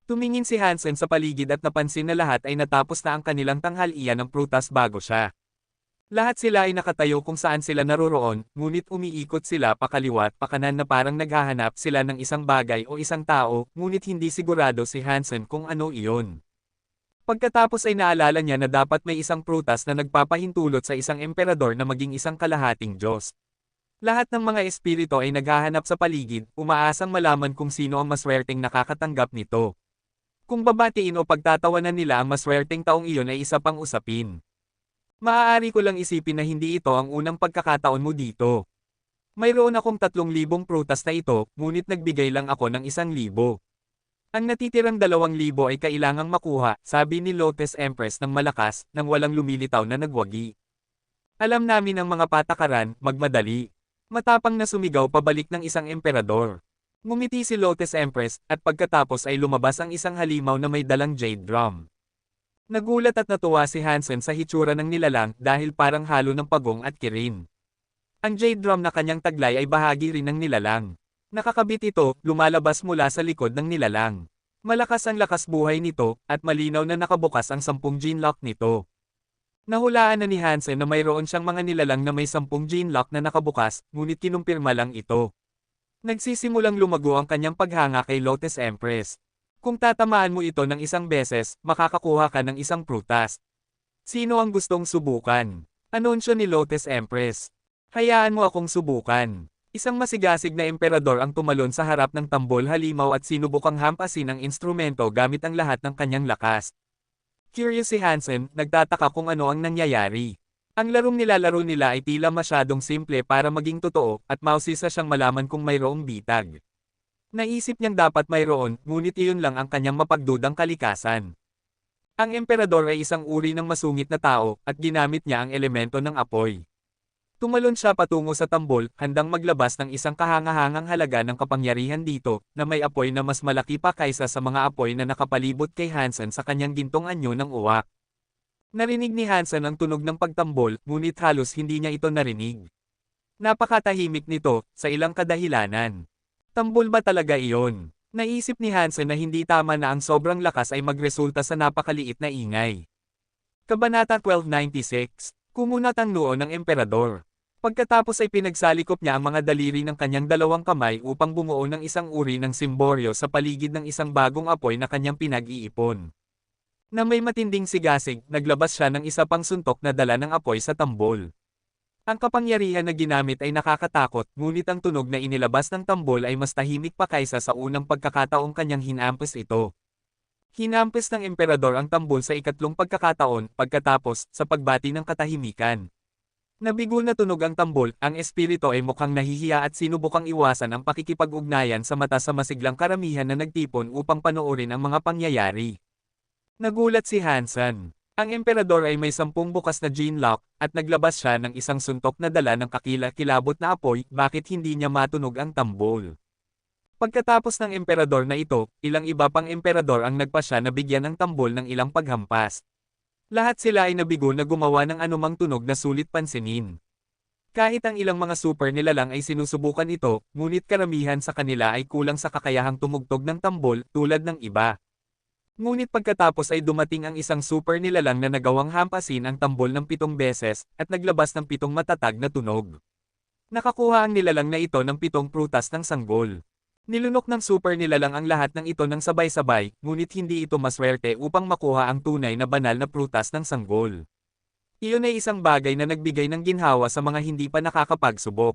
Tumingin si Hansen sa paligid at napansin na lahat ay natapos na ang kanilang tanghalian ng prutas bago siya. Lahat sila ay nakatayo kung saan sila naroroon, ngunit umiikot sila pakaliwa at pakanan na parang naghahanap sila ng isang bagay o isang tao, ngunit hindi sigurado si Hansen kung ano iyon. Pagkatapos ay naalala niya na dapat may isang prutas na nagpapahintulot sa isang emperador na maging isang kalahating Diyos. Lahat ng mga espiritu ay naghahanap sa paligid, umaasang malaman kung sino ang maswerteng nakakatanggap nito. Kung babatiin o pagtatawanan nila ang maswerteng taong iyon ay isa pang usapin. Maaari ko lang isipin na hindi ito ang unang pagkakataon mo dito. Mayroon akong 3,000 prutas na ito, ngunit nagbigay lang ako ng 1,000. Ang natitirang 2,000 ay kailangang makuha, sabi ni Lotus Empress ng malakas, nang walang lumilitaw na nagwagi. Alam namin ang mga patakaran, magmadali. Matapang na sumigaw pabalik ng isang emperador. Ngumiti si Lotus Empress, at pagkatapos ay lumabas ang isang halimaw na may dalang jade drum. Nagulat at natuwa si Hansen sa hitsura ng nilalang dahil parang halo ng pagong at kirin. Ang jade drum na kanyang taglay ay bahagi rin ng nilalang. Nakakabit ito, lumalabas mula sa likod ng nilalang. Malakas ang lakas buhay nito, at malinaw na nakabukas ang 10 gene lock nito. Nahulaan na ni Hansen na mayroon siyang mga nilalang na may 10 gene lock na nakabukas, ngunit kinumpirma lang ito. Nagsisimulang lumago ang kanyang paghanga kay Lotus Empress. Kung tatamaan mo ito ng 1 beses, makakakuha ka ng 1 prutas. Sino ang gustong subukan? Anunsyo ni Lotus Empress. Hayaan mo akong subukan. Isang masigasig na emperador ang tumalon sa harap ng tambol halimaw at sinubukang hampasin ang instrumento gamit ang lahat ng kanyang lakas. Curious si Hansen, nagtataka kung ano ang nangyayari. Ang larong nilalaro nila ay tila masyadong simple para maging totoo, at mausisa siyang malaman kung mayroong bitag. Naisip niyang dapat mayroon, ngunit iyon lang ang kanyang mapagdudang kalikasan. Ang emperador ay isang uri ng masungit na tao, at ginamit niya ang elemento ng apoy. Tumalon siya patungo sa tambol, handang maglabas ng isang kahangahangang halaga ng kapangyarihan dito, na may apoy na mas malaki pa kaysa sa mga apoy na nakapalibot kay Hansen sa kanyang gintong anyo ng uwak. Narinig ni Hansen ang tunog ng pagtambol, ngunit halos hindi niya ito narinig. Napakatahimik nito, sa ilang kadahilanan. Tambol ba talaga iyon? Naisip ni Hansen na hindi tama na ang sobrang lakas ay magresulta sa napakaliit na ingay. Kabanata 1296, Kumunat ang noo ng emperador. Pagkatapos ay pinagsalikop niya ang mga daliri ng kanyang 2 kamay upang bumuo ng isang uri ng simboryo sa paligid ng isang bagong apoy na kanyang pinag-iipon. Na may matinding sigasig, naglabas siya ng isa pang suntok na dala ng apoy sa tambol. Ang kapangyarihan na ginamit ay nakakatakot, ngunit ang tunog na inilabas ng tambol ay mas tahimik pa kaysa sa unang pagkakataong kanyang hinampes ito. Hinampes ng emperador ang tambol sa 2 pagkakataon, pagkatapos, sa pagbati ng katahimikan. Nabigo na tunog ang tambol, ang espiritu ay mukhang nahihiya at sinubukang iwasan ang pakikipag-ugnayan sa mata sa masiglang karamihan na nagtipon upang panoorin ang mga pangyayari. Nagulat si Hansen. Ang emperador ay may 10 bukas na gene lock, at naglabas siya ng isang suntok na dala ng kakila-kilabot na apoy, bakit hindi niya matunog ang tambol? Pagkatapos ng emperador na ito, ilang iba pang emperador ang nagpasya na bigyan ng tambol ng ilang paghampas. Lahat sila ay nabigo na gumawa ng anumang tunog na sulit pansinin. Kahit ang ilang mga super nilalang ay sinusubukan ito, ngunit karamihan sa kanila ay kulang sa kakayahang tumugtog ng tambol, tulad ng iba. Ngunit pagkatapos ay dumating ang isang super nilalang na nagawang hampasin ang tambol ng 7 beses, at naglabas ng 7 matatag na tunog. Nakakuha ang nilalang na ito ng 7 prutas ng sanggol. Nilunok ng super nilalang ang lahat ng ito ng sabay-sabay, ngunit hindi ito maswerte upang makuha ang tunay na banal na prutas ng sanggol. Iyon ay isang bagay na nagbigay ng ginhawa sa mga hindi pa nakakapagsubok.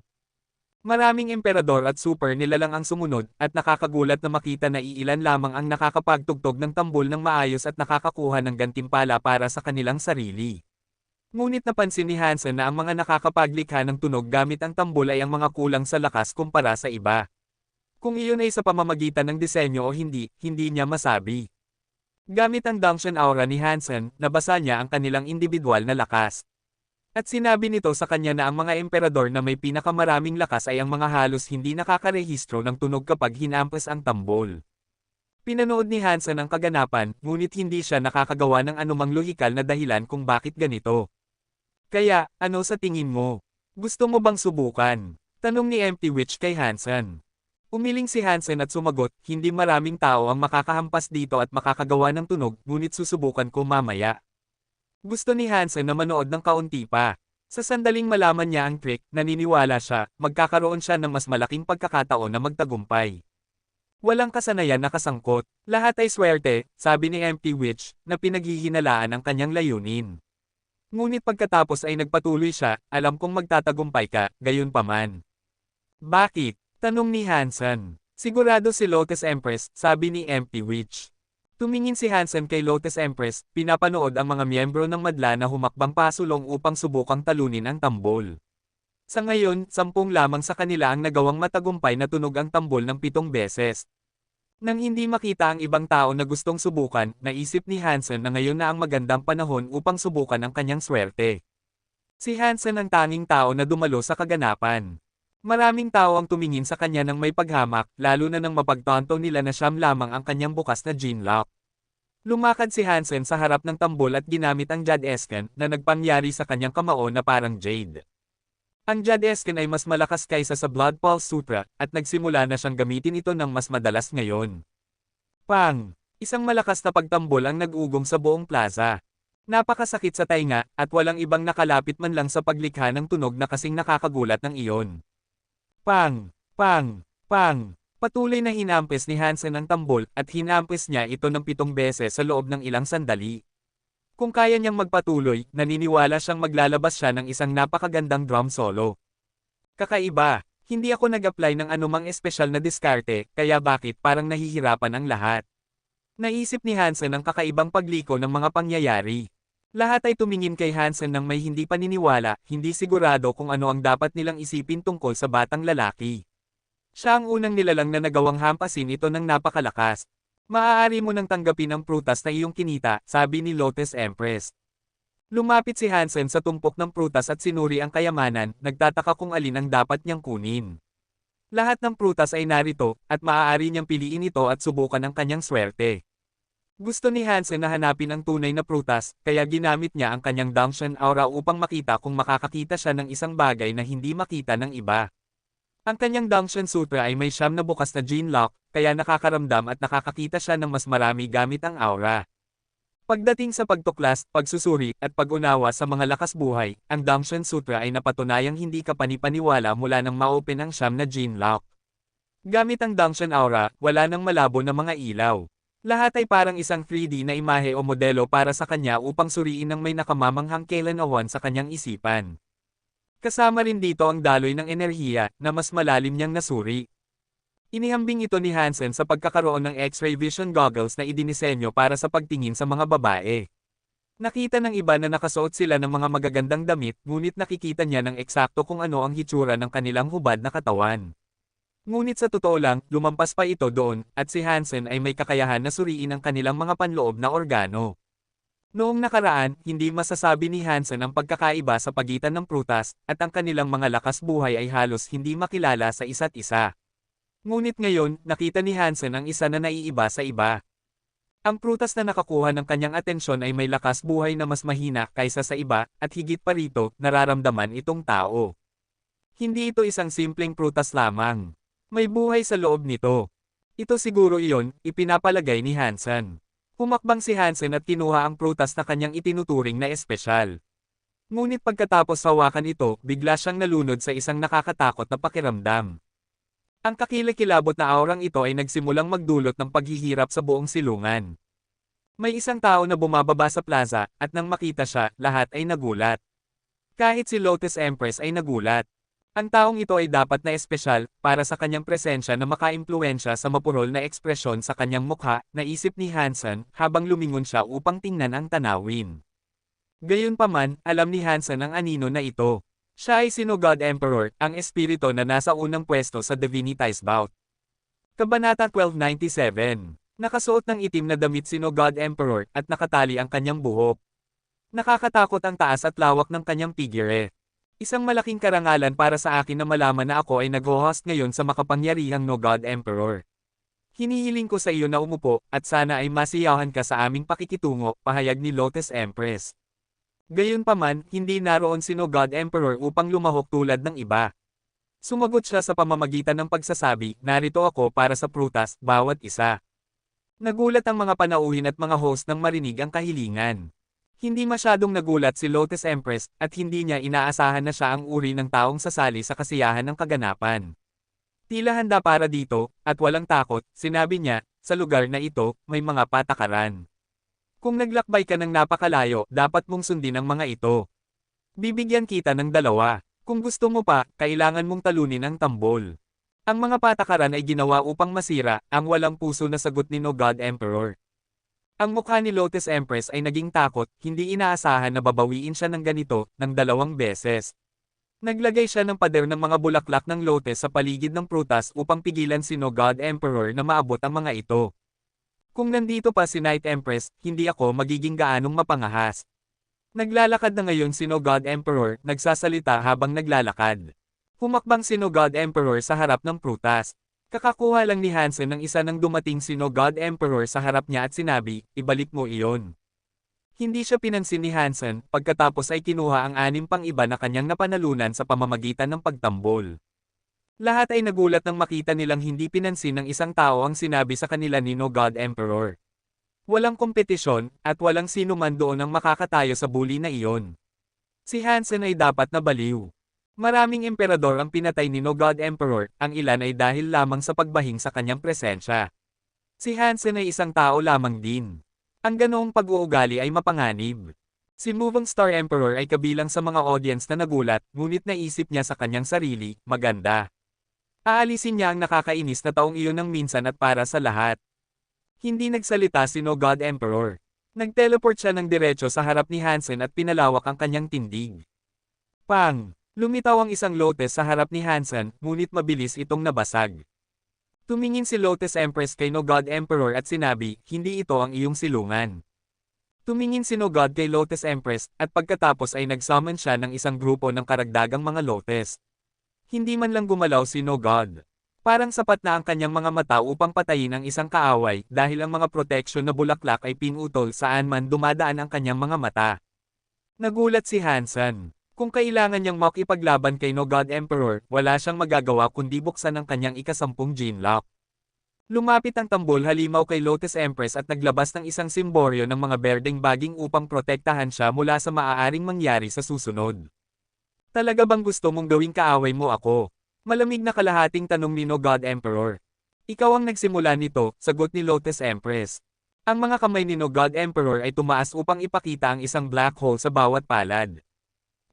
Maraming emperador at super nilalang ang sumunod, at nakakagulat na makita na iilan lamang ang nakakapagtugtog ng tambol ng maayos at nakakakuha ng gantimpala para sa kanilang sarili. Ngunit napansin ni Hansen na ang mga nakakapaglikha ng tunog gamit ang tambol ay ang mga kulang sa lakas kumpara sa iba. Kung iyon ay sa pamamagitan ng disenyo o hindi, hindi niya masabi. Gamit ang Dangshan Aura ni Hansen, nabasa niya ang kanilang individual na lakas. At sinabi nito sa kanya na ang mga emperador na may pinakamaraming lakas ay ang mga halos hindi nakakarehistro ng tunog kapag hinampas ang tambol. Pinanood ni Hansen ang kaganapan, ngunit hindi siya nakakagawa ng anumang lohikal na dahilan kung bakit ganito. Kaya, ano sa tingin mo? Gusto mo bang subukan? Tanong ni Empty Witch kay Hansen. Umiling si Hansen at sumagot, hindi maraming tao ang makakahampas dito at makakagawa ng tunog, ngunit susubukan ko mamaya. Gusto ni Hansen na manood ng kaunti pa. Sa sandaling malaman niya ang trick, naniniwala siya, magkakaroon siya ng mas malaking pagkakataon na magtagumpay. Walang kasanayan na kasangkot, lahat ay swerte, sabi ni Empty Witch, na pinaghihinalaan ang kanyang layunin. Ngunit pagkatapos ay nagpatuloy siya, alam kong magtatagumpay ka, gayunpaman. Bakit? Tanong ni Hansen. Sigurado si Lotus Empress, sabi ni Empty Witch. Tumingin si Hansen kay Lotus Empress, pinapanood ang mga miyembro ng madla na humakbang pasulong upang subukang talunin ang tambol. Sa ngayon, 10 lamang sa kanila ang nagawang matagumpay na tunog ang tambol ng 7 beses. Nang hindi makita ang ibang tao na gustong subukan, naisip ni Hansen na ngayon na ang magandang panahon upang subukan ang kanyang swerte. Si Hansen ang tanging tao na dumalo sa kaganapan. Maraming tao ang tumingin sa kanya ng may paghamak, lalo na nang mapagtanto nila na siyam lamang ang kanyang bukas na gene lock. Lumakad si Hansen sa harap ng tambol at ginamit ang Jadesken na nagpangyari sa kanyang kamao na parang jade. Ang Jadesken ay mas malakas kaysa sa Blood Pulse Sutra, at nagsimula na siyang gamitin ito ng mas madalas ngayon. Pang! Isang malakas na pagtambol ang nag-ugong sa buong plaza. Napakasakit sa tainga, at walang ibang nakalapit man lang sa paglikha ng tunog na kasing nakakagulat ng iyon. Pang! Pang! Pang! Patuloy na hinampes ni Hansen ang tambol, at hinampes niya ito ng 7 beses sa loob ng ilang sandali. Kung kaya niyang magpatuloy, naniniwala siyang maglalabas siya ng isang napakagandang drum solo. Kakaiba, hindi ako nag-apply ng anumang espesyal na diskarte, kaya bakit parang nahihirapan ang lahat? Naisip ni Hansen ang kakaibang pagliko ng mga pangyayari. Lahat ay tumingin kay Hansen nang may hindi paniniwala, hindi sigurado kung ano ang dapat nilang isipin tungkol sa batang lalaki. Siya ang unang nilalang na nagawang hampasin ito ng napakalakas. Maaari mo nang tanggapin ang prutas na iyong kinita, sabi ni Lotus Empress. Lumapit si Hansen sa tumpok ng prutas at sinuri ang kayamanan, nagtataka kung alin ang dapat niyang kunin. Lahat ng prutas ay narito, at maaari niyang piliin ito at subukan ang kanyang swerte. Gusto ni Hansen na hanapin ang tunay na prutas, kaya ginamit niya ang kanyang Dangshan Aura upang makita kung makakakita siya ng isang bagay na hindi makita ng iba. Ang kanyang Dangshan Sutra ay may 9 na bukas na gene lock, kaya nakakaramdam at nakakakita siya ng mas marami gamit ang aura. Pagdating sa pagtuklas, pagsusuri, at pag-unawa sa mga lakas buhay, ang Dangshan Sutra ay napatunayang hindi kapanipaniwala mula nang ma-open ang 9 na gene lock. Gamit ang Dangshan Aura, wala nang malabo na mga ilaw. Lahat ay parang isang 3D na imahe o modelo para sa kanya upang suriin ng may nakamamanghang kailan-awan sa kanyang isipan. Kasama rin dito ang daloy ng enerhiya, na mas malalim niyang nasuri. Inihambing ito ni Hansen sa pagkakaroon ng X-ray vision goggles na idinisenyo para sa pagtingin sa mga babae. Nakita ng iba na nakasuot sila ng mga magagandang damit, ngunit nakikita niya ng eksakto kung ano ang hitsura ng kanilang hubad na katawan. Ngunit sa totoo lang, lumampas pa ito doon, at si Hansen ay may kakayahan na suriin ang kanilang mga panloob na organo. Noong nakaraan, hindi masasabi ni Hansen ang pagkakaiba sa pagitan ng prutas, at ang kanilang mga lakas buhay ay halos hindi makilala sa isa't isa. Ngunit ngayon, nakita ni Hansen ang isa na naiiba sa iba. Ang prutas na nakakuha ng kanyang atensyon ay may lakas buhay na mas mahina kaysa sa iba, at higit pa rito, nararamdaman itong tao. Hindi ito isang simpleng prutas lamang. May buhay sa loob nito. Ito siguro iyon, ipinapalagay ni Hansen. Humakbang si Hansen at kinuha ang prutas na kanyang itinuturing na espesyal. Ngunit pagkatapos hawakan ito, bigla siyang nalunod sa isang nakakatakot na pakiramdam. Ang kakilakilabot na aurang ito ay nagsimulang magdulot ng paghihirap sa buong silungan. May isang tao na bumababa sa plaza, at nang makita siya, lahat ay nagulat. Kahit si Lotus Empress ay nagulat. Ang taong ito ay dapat na espesyal, para sa kanyang presensya na makaimpluwensya sa mapurol na ekspresyon sa kanyang mukha, naisip ni Hansen, habang lumingon siya upang tingnan ang tanawin. Gayunpaman, alam ni Hansen ang anino na ito. Siya ay Sino God Emperor, ang espiritu na nasa unang pwesto sa Divinitized Bout. Kabanata 1297. Nakasuot ng itim na damit Sino God Emperor, at nakatali ang kanyang buhok. Nakakatakot ang taas at lawak ng kanyang figure. Isang malaking karangalan para sa akin na malaman na ako ay nag-host ngayon sa makapangyarihang No God Emperor. Hinihiling ko sa iyo na umupo, at sana ay masiyahan ka sa aming pakikitungo, pahayag ni Lotus Empress. Gayunpaman, hindi naroon si No God Emperor upang lumahok tulad ng iba. Sumagot siya sa pamamagitan ng pagsasabi, narito ako para sa prutas, bawat isa. Nagulat ang mga panauhin at mga host nang marinig ang kahilingan. Hindi masyadong nagulat si Lotus Empress, at hindi niya inaasahan na siya ang uri ng taong sasali sa kasiyahan ng kaganapan. Tila handa para dito, at walang takot, sinabi niya, sa lugar na ito, may mga patakaran. Kung naglakbay ka ng napakalayo, dapat mong sundin ang mga ito. Bibigyan kita ng dalawa. Kung gusto mo pa, kailangan mong talunin ang tambol. Ang mga patakaran ay ginawa upang masira, ang walang puso na sagot ni No God Emperor. Ang mukha ni Lotus Empress ay naging takot, hindi inaasahan na babawiin siya ng ganito, ng 2 beses. Naglagay siya ng pader ng mga bulaklak ng lotus sa paligid ng prutas upang pigilan si No God Emperor na maabot ang mga ito. Kung nandito pa si Night Empress, hindi ako magiging gaanong mapangahas. Naglalakad na ngayon si No God Emperor, nagsasalita habang naglalakad. Humakbang si No God Emperor sa harap ng prutas. Kakakuha lang ni Hansen ng isa nang dumating si No God Emperor sa harap niya at sinabi, ibalik mo iyon. Hindi siya pinansin ni Hansen, pagkatapos ay kinuha ang 6 pang iba na kanyang napanalunan sa pamamagitan ng pagtambol. Lahat ay nagulat nang makita nilang hindi pinansin ng isang tao ang sinabi sa kanila ni No God Emperor. Walang kompetisyon, at walang sino man doon ang makakatayo sa bully na iyon. Si Hansen ay dapat na baliw. Maraming emperador ang pinatay ni No God Emperor, ang ilan ay dahil lamang sa pagbahing sa kanyang presensya. Si Hansen ay isang tao lamang din. Ang ganoong pag-uugali ay mapanganib. Si Moving Star Emperor ay kabilang sa mga audience na nagulat, ngunit naisip niya sa kanyang sarili, maganda. Aalisin niya ang nakakainis na taong iyon ng minsan at para sa lahat. Hindi nagsalita si No God Emperor. Nag-teleport siya ng diretso sa harap ni Hansen at pinalawak ang kanyang tindig. Pang! Lumitaw ang isang lotus sa harap ni Hansen, ngunit mabilis itong nabasag. Tumingin si Lotus Empress kay No God Emperor at sinabi, hindi ito ang iyong silungan. Tumingin si No God kay Lotus Empress, at pagkatapos ay nag-summon siya ng isang grupo ng karagdagang mga lotus. Hindi man lang gumalaw si No God. Parang sapat na ang kanyang mga mata upang patayin ang isang kaaway, dahil ang mga protection na bulaklak ay pinutol saan man dumadaan ang kanyang mga mata. Nagulat si Hansen. Kung kailangan niyang makipaglaban kay No God Emperor, wala siyang magagawa kundi buksan ang kanyang ikasampung Genlock. Lumapit ang tambol halimaw kay Lotus Empress at naglabas ng isang simboryo ng mga berdeng baging upang protektahan siya mula sa maaaring mangyari sa susunod. Talaga bang gusto mong gawing kaaway mo ako? Malamig na kalahating tanong ni No God Emperor. Ikaw ang nagsimula nito, sagot ni Lotus Empress. Ang mga kamay ni No God Emperor ay tumaas upang ipakita ang isang black hole sa bawat palad.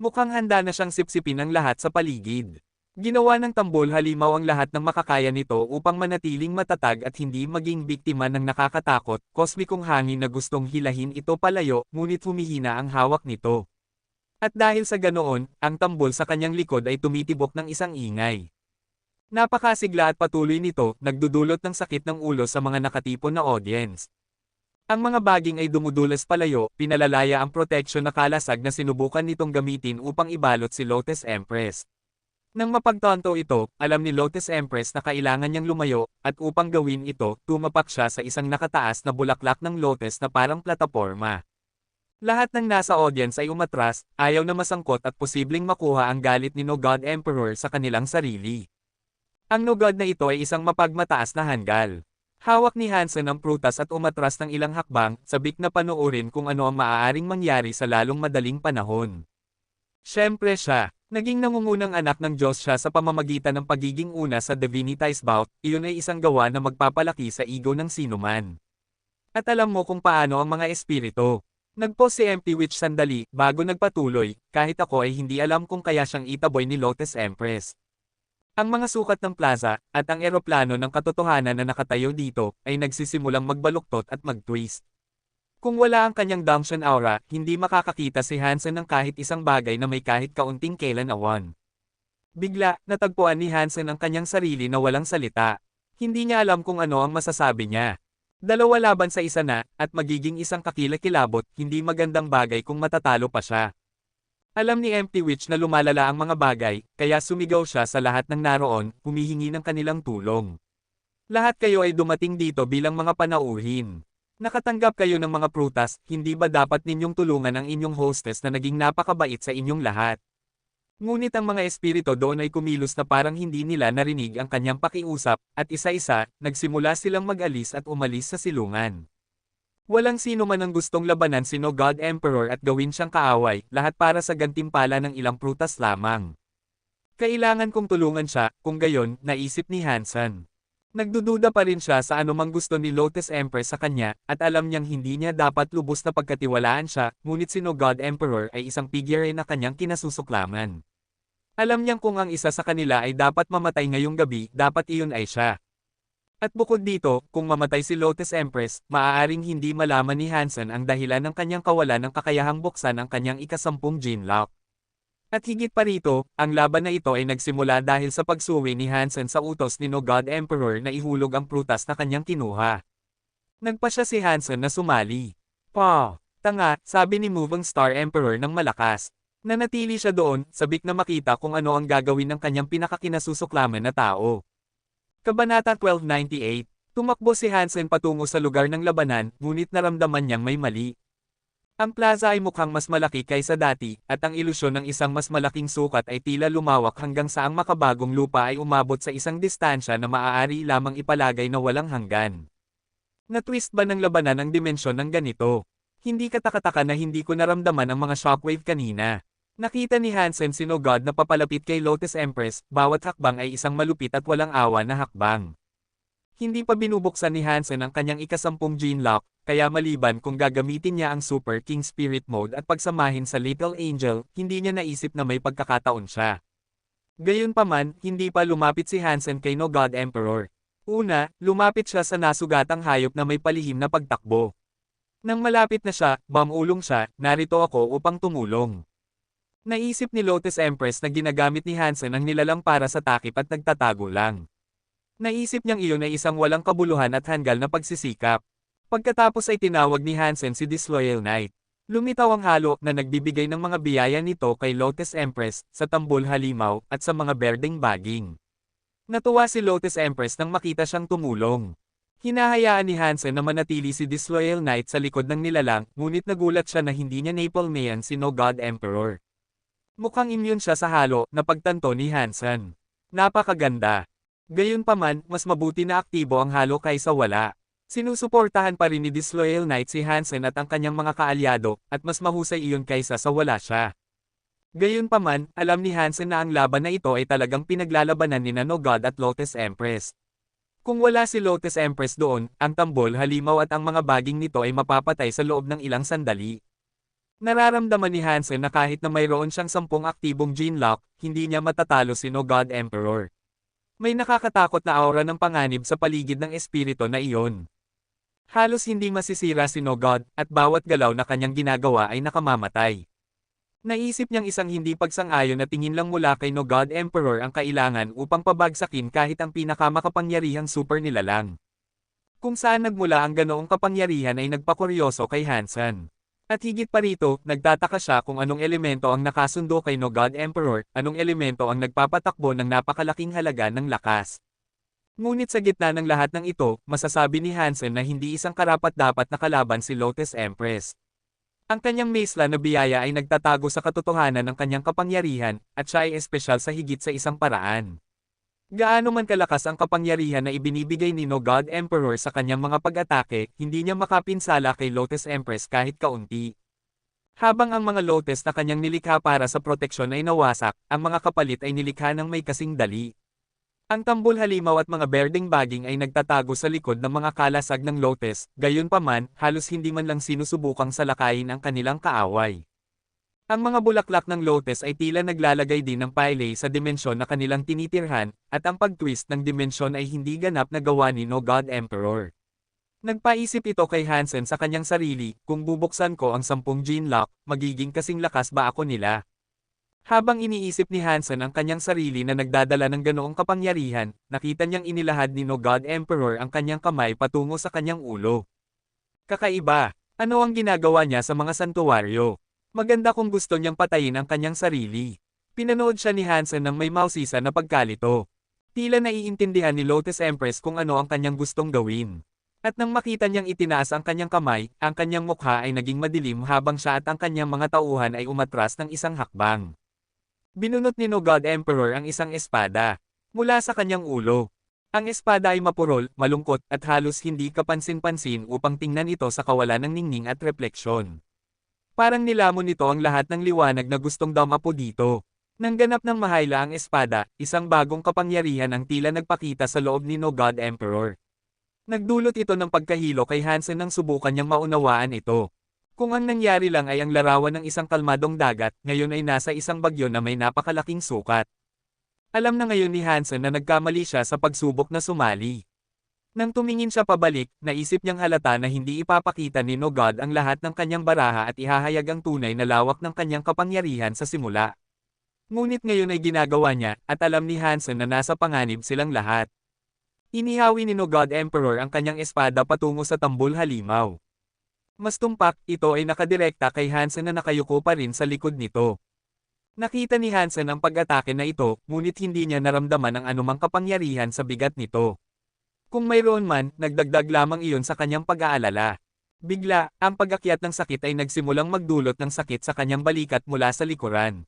Mukhang handa na siyang sipsipin ang lahat sa paligid. Ginawa ng tambol halimaw ang lahat ng makakaya nito upang manatiling matatag at hindi maging biktima ng nakakatakot, kosmikong hangin na gustong hilahin ito palayo, ngunit humihina ang hawak nito. At dahil sa ganoon, ang tambol sa kanyang likod ay tumitibok ng isang ingay. Napakasigla at patuloy nito, nagdudulot ng sakit ng ulo sa mga nakatipon na audience. Ang mga baging ay dumudulas palayo, pinalalaya ang proteksyon na kalasag na sinubukan nitong gamitin upang ibalot si Lotus Empress. Nang mapagtanto ito, alam ni Lotus Empress na kailangan niyang lumayo, at upang gawin ito, tumapak siya sa isang nakataas na bulaklak ng lotus na parang plataporma. Lahat ng nasa audience ay umatras, ayaw na masangkot at posibleng makuha ang galit ni No God Emperor sa kanilang sarili. Ang No God na ito ay isang mapagmataas na hanggal. Hawak ni Hansen ang prutas at umatras ng ilang hakbang, sabik na panoorin kung ano ang maaaring mangyari sa lalong madaling panahon. Siyempre siya, naging nangungunang anak ng Diyos siya sa pamamagitan ng pagiging una sa Divinitized Bout, iyon ay isang gawa na magpapalaki sa ego ng sinuman. At alam mo kung paano ang mga espiritu. Nag-pause si Empty Witch sandali, bago nagpatuloy, kahit ako ay hindi alam kung kaya siyang itaboy ni Lotus Empress. Ang mga sukat ng plaza, at ang eroplano ng katotohanan na nakatayo dito, ay nagsisimulang magbaluktot at mag-twist. Kung wala ang kanyang Dangshan aura, hindi makakakita si Hansen ng kahit isang bagay na may kahit kaunting kailan awan. Bigla, natagpuan ni Hansen ang kanyang sarili na walang salita. Hindi niya alam kung ano ang masasabi niya. Dalawa laban sa isa na, at magiging isang kakilakilabot, hindi magandang bagay kung matatalo pa siya. Alam ni Empty Witch na lumalala ang mga bagay, kaya sumigaw siya sa lahat ng naroon, humihingi ng kanilang tulong. Lahat kayo ay dumating dito bilang mga panauhin. Nakatanggap kayo ng mga prutas, hindi ba dapat ninyong tulungan ang inyong hostess na naging napakabait sa inyong lahat? Ngunit ang mga espiritu doon ay kumilos na parang hindi nila narinig ang kanyang pakiusap, at isa-isa, nagsimula silang mag-alis at umalis sa silungan. Walang sino man ang gustong labanan si No God Emperor at gawin siyang kaaway, lahat para sa gantimpala ng ilang prutas lamang. Kailangan kong tulungan siya, kung gayon, naisip ni Hansen. Nagdududa pa rin siya sa anumang gusto ni Lotus Empress sa kanya, at alam niyang hindi niya dapat lubos na pagkatiwalaan siya, ngunit si No God Emperor ay isang figure na kanyang kinasusuklaman. Alam niyang kung ang isa sa kanila ay dapat mamatay ngayong gabi, dapat iyon ay siya. At bukod dito, kung mamatay si Lotus Empress, maaaring hindi malaman ni Hansen ang dahilan ng kanyang kawalan ng kakayahang buksan ang kanyang ikasampung gene lock. At higit pa rito, ang laban na ito ay nagsimula dahil sa pagsuwi ni Hansen sa utos ni No God Emperor na ihulog ang prutas na kanyang kinuha. Nagpa siya si Hansen na sumali. Tanga, sabi ni Moving Star Emperor ng malakas. Nanatili siya doon, sabik na makita kung ano ang gagawin ng kanyang pinakakinasusuklaman na tao. Kabanata 1298. Tumakbo si Hansen patungo sa lugar ng labanan, ngunit naramdaman niyang may mali. Ang plaza ay mukhang mas malaki kaysa dati, at ang ilusyon ng isang mas malaking sukat ay tila lumawak hanggang sa ang makabagong lupa ay umabot sa isang distansya na maaari lamang ipalagay na walang hanggan. Na-twist ba ng labanan ang dimensyon ng ganito? Hindi katakataka na hindi ko naramdaman ang mga shockwave kanina. Nakita ni Hansen si No God na papalapit kay Lotus Empress, bawat hakbang ay isang malupit at walang awa na hakbang. Hindi pa binubuksan ni Hansen ang kanyang ikasampung gene lock, kaya maliban kung gagamitin niya ang Super King Spirit Mode at pagsamahin sa Little Angel, hindi niya naisip na may pagkakataon siya. Gayunpaman, hindi pa lumapit si Hansen kay No God Emperor. Una, lumapit siya sa nasugatang hayop na may palihim na pagtakbo. Nang malapit na siya, bumulong siya, narito ako upang tumulong. Naisip ni Lotus Empress na ginagamit ni Hansen ang nilalang para sa takip at nagtatago lang. Naisip niyang iyon ay isang walang kabuluhan at hanggal na pagsisikap. Pagkatapos ay tinawag ni Hansen si Disloyal Knight. Lumitaw ang halo na nagbibigay ng mga biyaya nito kay Lotus Empress, sa tambol halimaw, at sa mga berdeng baging. Natuwa si Lotus Empress nang makita siyang tumulong. Hinahayaan ni Hansen na manatili si Disloyal Knight sa likod ng nilalang, ngunit nagulat siya na hindi niya napalmayan si No God Emperor. Mukhang immune siya sa halo, na pagtanto ni Hansen. Napakaganda. Gayunpaman, mas mabuti na aktibo ang halo kaysa wala. Sinusuportahan pa rin ni Disloyal Knight si Hansen at ang kanyang mga kaalyado, at mas mahusay iyon kaysa sa wala siya. Gayunpaman, alam ni Hansen na ang laban na ito ay talagang pinaglalabanan ni No God at Lotus Empress. Kung wala si Lotus Empress doon, ang tambol halimaw at ang mga baging nito ay mapapatay sa loob ng ilang sandali. Nararamdaman ni Hansen na kahit na mayroon siyang 10 aktibong gene lock, hindi niya matatalo si No God Emperor. May nakakatakot na aura ng panganib sa paligid ng espiritu na iyon. Halos hindi masisira si No God, at bawat galaw na kanyang ginagawa ay nakamamatay. Naisip niyang isang hindi pagsang-ayon na tingin lang mula kay No God Emperor ang kailangan upang pabagsakin kahit ang pinakamakapangyarihang super nilalang. Kung saan nagmula ang ganoong kapangyarihan ay nagpakuryoso kay Hansen. At higit pa rito, nagtataka siya kung anong elemento ang nakasundo kay No God Emperor, anong elemento ang nagpapatakbo ng napakalaking halaga ng lakas. Ngunit sa gitna ng lahat ng ito, masasabi ni Hansen na hindi isang karapat-dapat na kalaban si Lotus Empress. Ang kanyang mesla na biyaya ay nagtatago sa katotohanan ng kanyang kapangyarihan, at siya ay espesyal sa higit sa isang paraan. Gaano man kalakas ang kapangyarihan na ibinibigay ni No God Emperor sa kanyang mga pag-atake, hindi niya makapinsala kay Lotus Empress kahit kaunti. Habang ang mga lotes na kanyang nilikha para sa proteksyon ay nawasak, ang mga kapalit ay nilikha ng may kasing dali. Ang tambol halimaw at mga berdeng baging ay nagtatago sa likod ng mga kalasag ng lotes, gayunpaman, halos hindi man lang sinusubukang salakayin ang kanilang kaaway. Ang mga bulaklak ng lotes ay tila naglalagay din ng paylay sa dimensyon na kanilang tinitirhan, at ang pag-twist ng dimensyon ay hindi ganap na gawa ni No God Emperor. Nagpaisip ito kay Hansen sa kanyang sarili, kung bubuksan ko ang 10 gene lock, magiging kasing lakas ba ako nila? Habang iniisip ni Hansen ang kanyang sarili na nagdadala ng ganoong kapangyarihan, nakita niyang inilahad ni No God Emperor ang kanyang kamay patungo sa kanyang ulo. Kakaiba, ano ang ginagawa niya sa mga santuwaryo? Maganda kung gusto niyang patayin ang kanyang sarili. Pinanood siya ni Hansen ng may mausisa na pagkalito. Tila naiintindihan ni Lotus Empress kung ano ang kanyang gustong gawin. At nang makita niyang itinaas ang kanyang kamay, ang kanyang mukha ay naging madilim habang siya at ang kanyang mga tauhan ay umatras ng isang hakbang. Binunot ni No God Emperor ang isang espada mula sa kanyang ulo. Ang espada ay mapurol, malungkot, at halos hindi kapansin-pansin upang tingnan ito sa kawalan ng ningning at refleksyon. Parang nilamon nito ang lahat ng liwanag na gustong daw mapo dito. Nang ganap ng mahayla ang espada, isang bagong kapangyarihan ang tila nagpakita sa loob ni No God Emperor. Nagdulot ito ng pagkahilo kay Hansen nang subukan niyang maunawaan ito. Kung ang nangyari lang ay ang larawan ng isang kalmadong dagat, ngayon ay nasa isang bagyo na may napakalaking sukat. Alam na ngayon ni Hansen na nagkamali siya sa pagsubok na sumali. Nang tumingin siya pabalik, naisip niyang halata na hindi ipapakita ni No God ang lahat ng kanyang baraha at ihahayag ang tunay na lawak ng kanyang kapangyarihan sa simula. Ngunit ngayon ay ginagawa niya, at alam ni Hansen na nasa panganib silang lahat. Inihawi ni No God Emperor ang kanyang espada patungo sa tambol halimaw. Mas tumpak, ito ay nakadirekta kay Hansen na nakayuko pa rin sa likod nito. Nakita ni Hansen ang pag-atake na ito, ngunit hindi niya naramdaman ang anumang kapangyarihan sa bigat nito. Kung mayroon man, nagdagdag lamang iyon sa kanyang pag-aalala. Bigla, ang pag-akyat ng sakit ay nagsimulang magdulot ng sakit sa kanyang balikat mula sa likuran.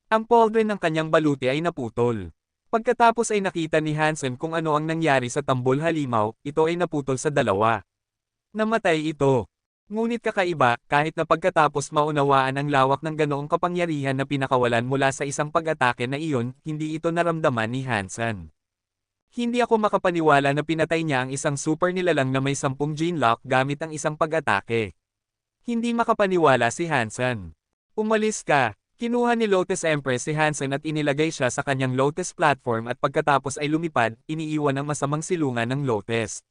Ang pauldron ng kanyang baluti ay naputol. Pagkatapos ay nakita ni Hansen kung ano ang nangyari sa tambol halimaw, ito ay naputol sa dalawa. Namatay ito. Ngunit kakaiba, kahit na pagkatapos maunawaan ang lawak ng ganoong kapangyarihan na pinakawalan mula sa isang pag-atake na iyon, hindi ito naramdaman ni Hansen. Hindi ako makapaniwala na pinatay niya ang isang super nilalang na may 10 gene lock gamit ang isang pag-atake. Hindi makapaniwala si Hansen. Umalis ka. Kinuha ni Lotus Empress si Hansen at inilagay siya sa kanyang Lotus platform at pagkatapos ay lumipad, iniiwan ang masamang silungan ng Lotus.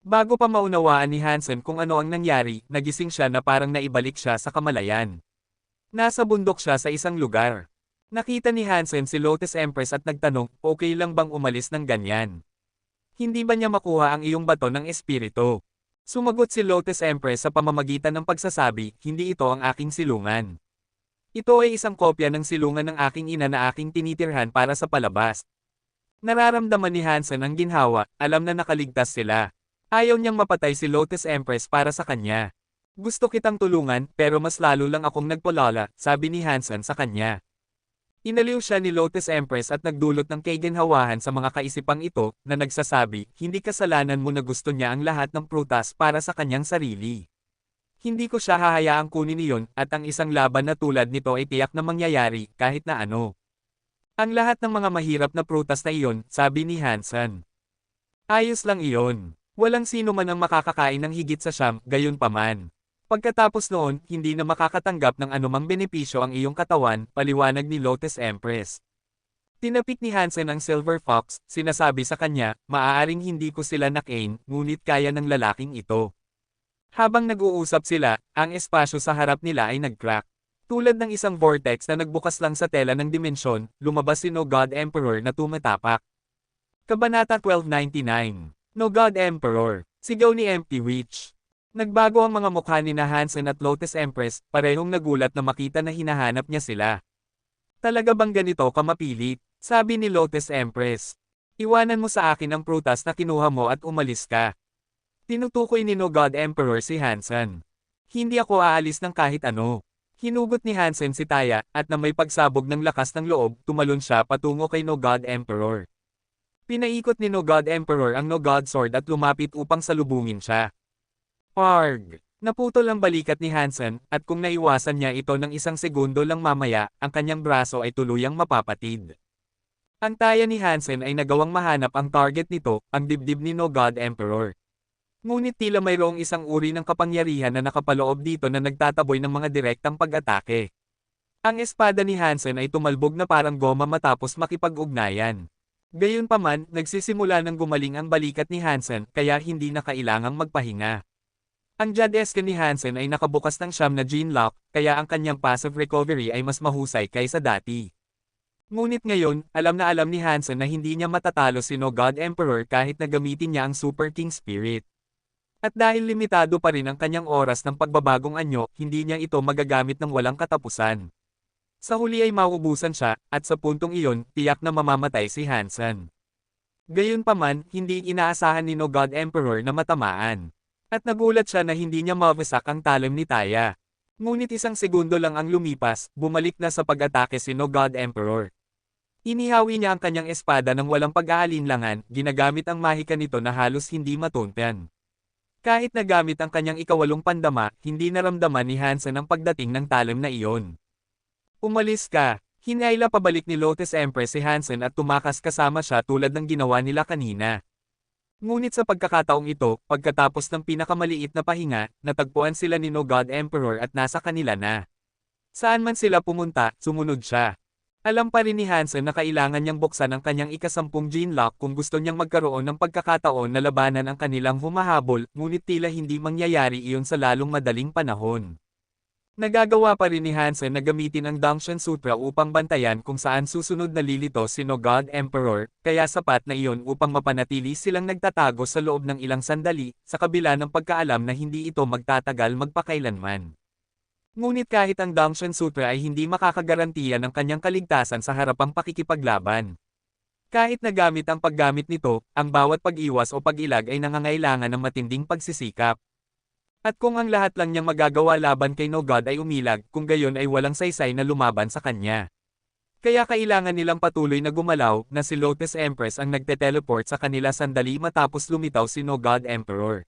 Bago pa maunawaan ni Hansen kung ano ang nangyari, nagising siya na parang naibalik siya sa kamalayan. Nasa bundok siya sa isang lugar. Nakita ni Hansen si Lotus Empress at nagtanong, okay lang bang umalis ng ganyan? Hindi ba niya makuha ang iyong bato ng espiritu? Sumagot si Lotus Empress sa pamamagitan ng pagsasabi, hindi ito ang aking silungan. Ito ay isang kopya ng silungan ng aking ina na aking tinitirhan para sa palabas. Nararamdaman ni Hansen ang ginhawa, alam na nakaligtas sila. Ayaw niyang mapatay si Lotus Empress para sa kanya. Gusto kitang tulungan, pero mas lalo lang akong nagpalala, sabi ni Hansen sa kanya. Inaliw siya ni Lotus Empress at nagdulot ng kaginhawahan sa mga kaisipang ito, na nagsasabi, hindi kasalanan mo na gusto niya ang lahat ng prutas para sa kanyang sarili. Hindi ko siya hahayaang kunin iyon, at ang isang laban na tulad nito ay tiyak na mangyayari, kahit na ano. Ang lahat ng mga mahirap na prutas na iyon, sabi ni Hansen. Ayos lang iyon. Walang sino man ang makakakain ng higit sa siyam, gayon paman. Pagkatapos noon, hindi na makakatanggap ng anumang benepisyo ang iyong katawan, paliwanag ni Lotus Empress. Tinapik ni Hansen ang Silver Fox, sinasabi sa kanya, maaaring hindi ko sila nakain, ngunit kaya ng lalaking ito. Habang nag-uusap sila, ang espasyo sa harap nila ay nag-crack. Tulad ng isang vortex na nagbukas lang sa tela ng dimensyon, lumabas si No God Emperor na tumatapak. Kabanata 1299. No God Emperor, sigaw ni Empty Witch. Nagbago ang mga mukha ni Hansen at Lotus Empress, parehong nagulat na makita na hinahanap niya sila. Talaga bang ganito ka mapilit? Sabi ni Lotus Empress. Iwanan mo sa akin ang prutas na kinuha mo at umalis ka. Tinutukoy ni No God Emperor si Hansen. Hindi ako aalis ng kahit ano. Hinugot ni Hansen si Taya, at na may pagsabog ng lakas ng loob, tumalon siya patungo kay No God Emperor. Pinaikot ni No God Emperor ang No God Sword at lumapit upang salubungin siya. Arg! Naputol ang balikat ni Hansen, at kung naiwasan niya ito ng isang segundo lang mamaya, ang kanyang braso ay tuluyang mapapatid. Ang taya ni Hansen ay nagawang mahanap ang target nito, ang dibdib ni No God Emperor. Ngunit tila mayroong isang uri ng kapangyarihan na nakapaloob dito na nagtataboy ng mga direktang pag-atake. Ang espada ni Hansen ay tumalbog na parang goma matapos makipag-ugnayan. Gayunpaman, nagsisimula ng gumaling ang balikat ni Hansen, kaya hindi na kailangang magpahinga. Ang Jadesca ni Hansen ay nakabukas ng siyam na gene lock, kaya ang kanyang passive recovery ay mas mahusay kaysa dati. Ngunit ngayon, alam na alam ni Hansen na hindi niya matatalo si No God Emperor kahit na gamitin niya ang Super King Spirit. At dahil limitado pa rin ang kanyang oras ng pagbabagong anyo, hindi niya ito magagamit ng walang katapusan. Sa huli ay mauubusan siya, at sa puntong iyon, tiyak na mamamatay si Hansen. Gayunpaman, hindi inaasahan ni No God Emperor na matamaan. At nagulat siya na hindi niya mawasak ang talim ni Taya. Ngunit isang segundo lang ang lumipas, bumalik na sa pag-atake si No God Emperor. Inihawi niya ang kanyang espada ng walang pag-aalinlangan, ginamit ang mahika nito na halos hindi matuntan. Kahit nagamit ang kanyang ikawalong pandama, hindi naramdaman ni Hansen ang pagdating ng talim na iyon. Umalis ka! Hinayla pabalik ni Lotus Empress si Hansen at tumakas kasama siya tulad ng ginawa nila kanina. Ngunit sa pagkakataong ito, pagkatapos ng pinakamaliit na pahinga, natagpuan sila ni No God Emperor at nasa kanila na. Saan man sila pumunta, sumunod siya. Alam pa rin ni Hansen na kailangan niyang buksan ang kanyang ikasampung gene lock kung gusto niyang magkaroon ng pagkakataon na labanan ang kanilang humahabol, ngunit tila hindi mangyayari iyon sa lalong madaling panahon. Nagagawa pa rin ni Hansen na gamitin ang Dangshan Sutra upang bantayan kung saan susunod na lilito si No God Emperor, kaya sapat na iyon upang mapanatili silang nagtatago sa loob ng ilang sandali, sa kabila ng pagkaalam na hindi ito magtatagal magpakailanman. Ngunit kahit ang Dangshan Sutra ay hindi makakagarantiya ng kanyang kaligtasan sa harapang pakikipaglaban. Kahit nagamit ang paggamit nito, ang bawat pag-iwas o pag-ilag ay nangangailangan ng matinding pagsisikap. At kung ang lahat lang niyang magagawa laban kay No God ay umilag, kung gayon ay walang saysay na lumaban sa kanya. Kaya kailangan nilang patuloy na gumalaw, na si Lotus Empress ang nagte-teleport sa kanila sandali matapos lumitaw si No God Emperor.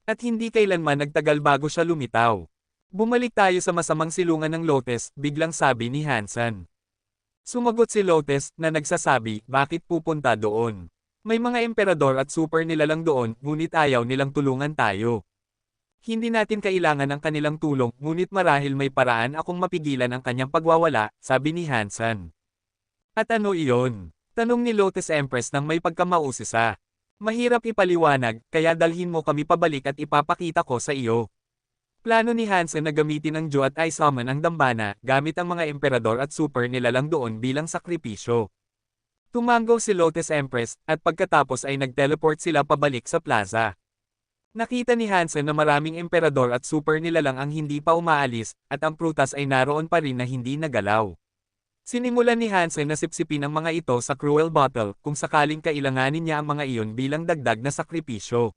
At hindi kailanman nagtagal bago siya lumitaw. Bumalik tayo sa masamang silungan ng Lotus, biglang sabi ni Hansen. Sumagot si Lotus, na nagsasabi, bakit pupunta doon? May mga emperador at super nila lang doon, ngunit ayaw nilang tulungan tayo. Hindi natin kailangan ng kanilang tulong, ngunit marahil may paraan akong mapigilan ang kanyang pagwawala, sabi ni Hansen. At ano iyon? Tanong ni Lotus Empress nang may pagkamausisa. Mahirap ipaliwanag, kaya dalhin mo kami pabalik at ipapakita ko sa iyo. Plano ni Hansen na gamitin ang Ju at I summon ang dambana, gamit ang mga emperador at super nila lang doon bilang sakripisyo. Tumango si Lotus Empress, at pagkatapos ay nag-teleport sila pabalik sa plaza. Nakita ni Hansen na maraming emperador at super nila lang ang hindi pa umaalis, at ang prutas ay naroon pa rin na hindi nagalaw. Sinimulan ni Hansen na sipsipin ang mga ito sa cruel bottle kung sakaling kailanganin niya ang mga iyon bilang dagdag na sakripisyo.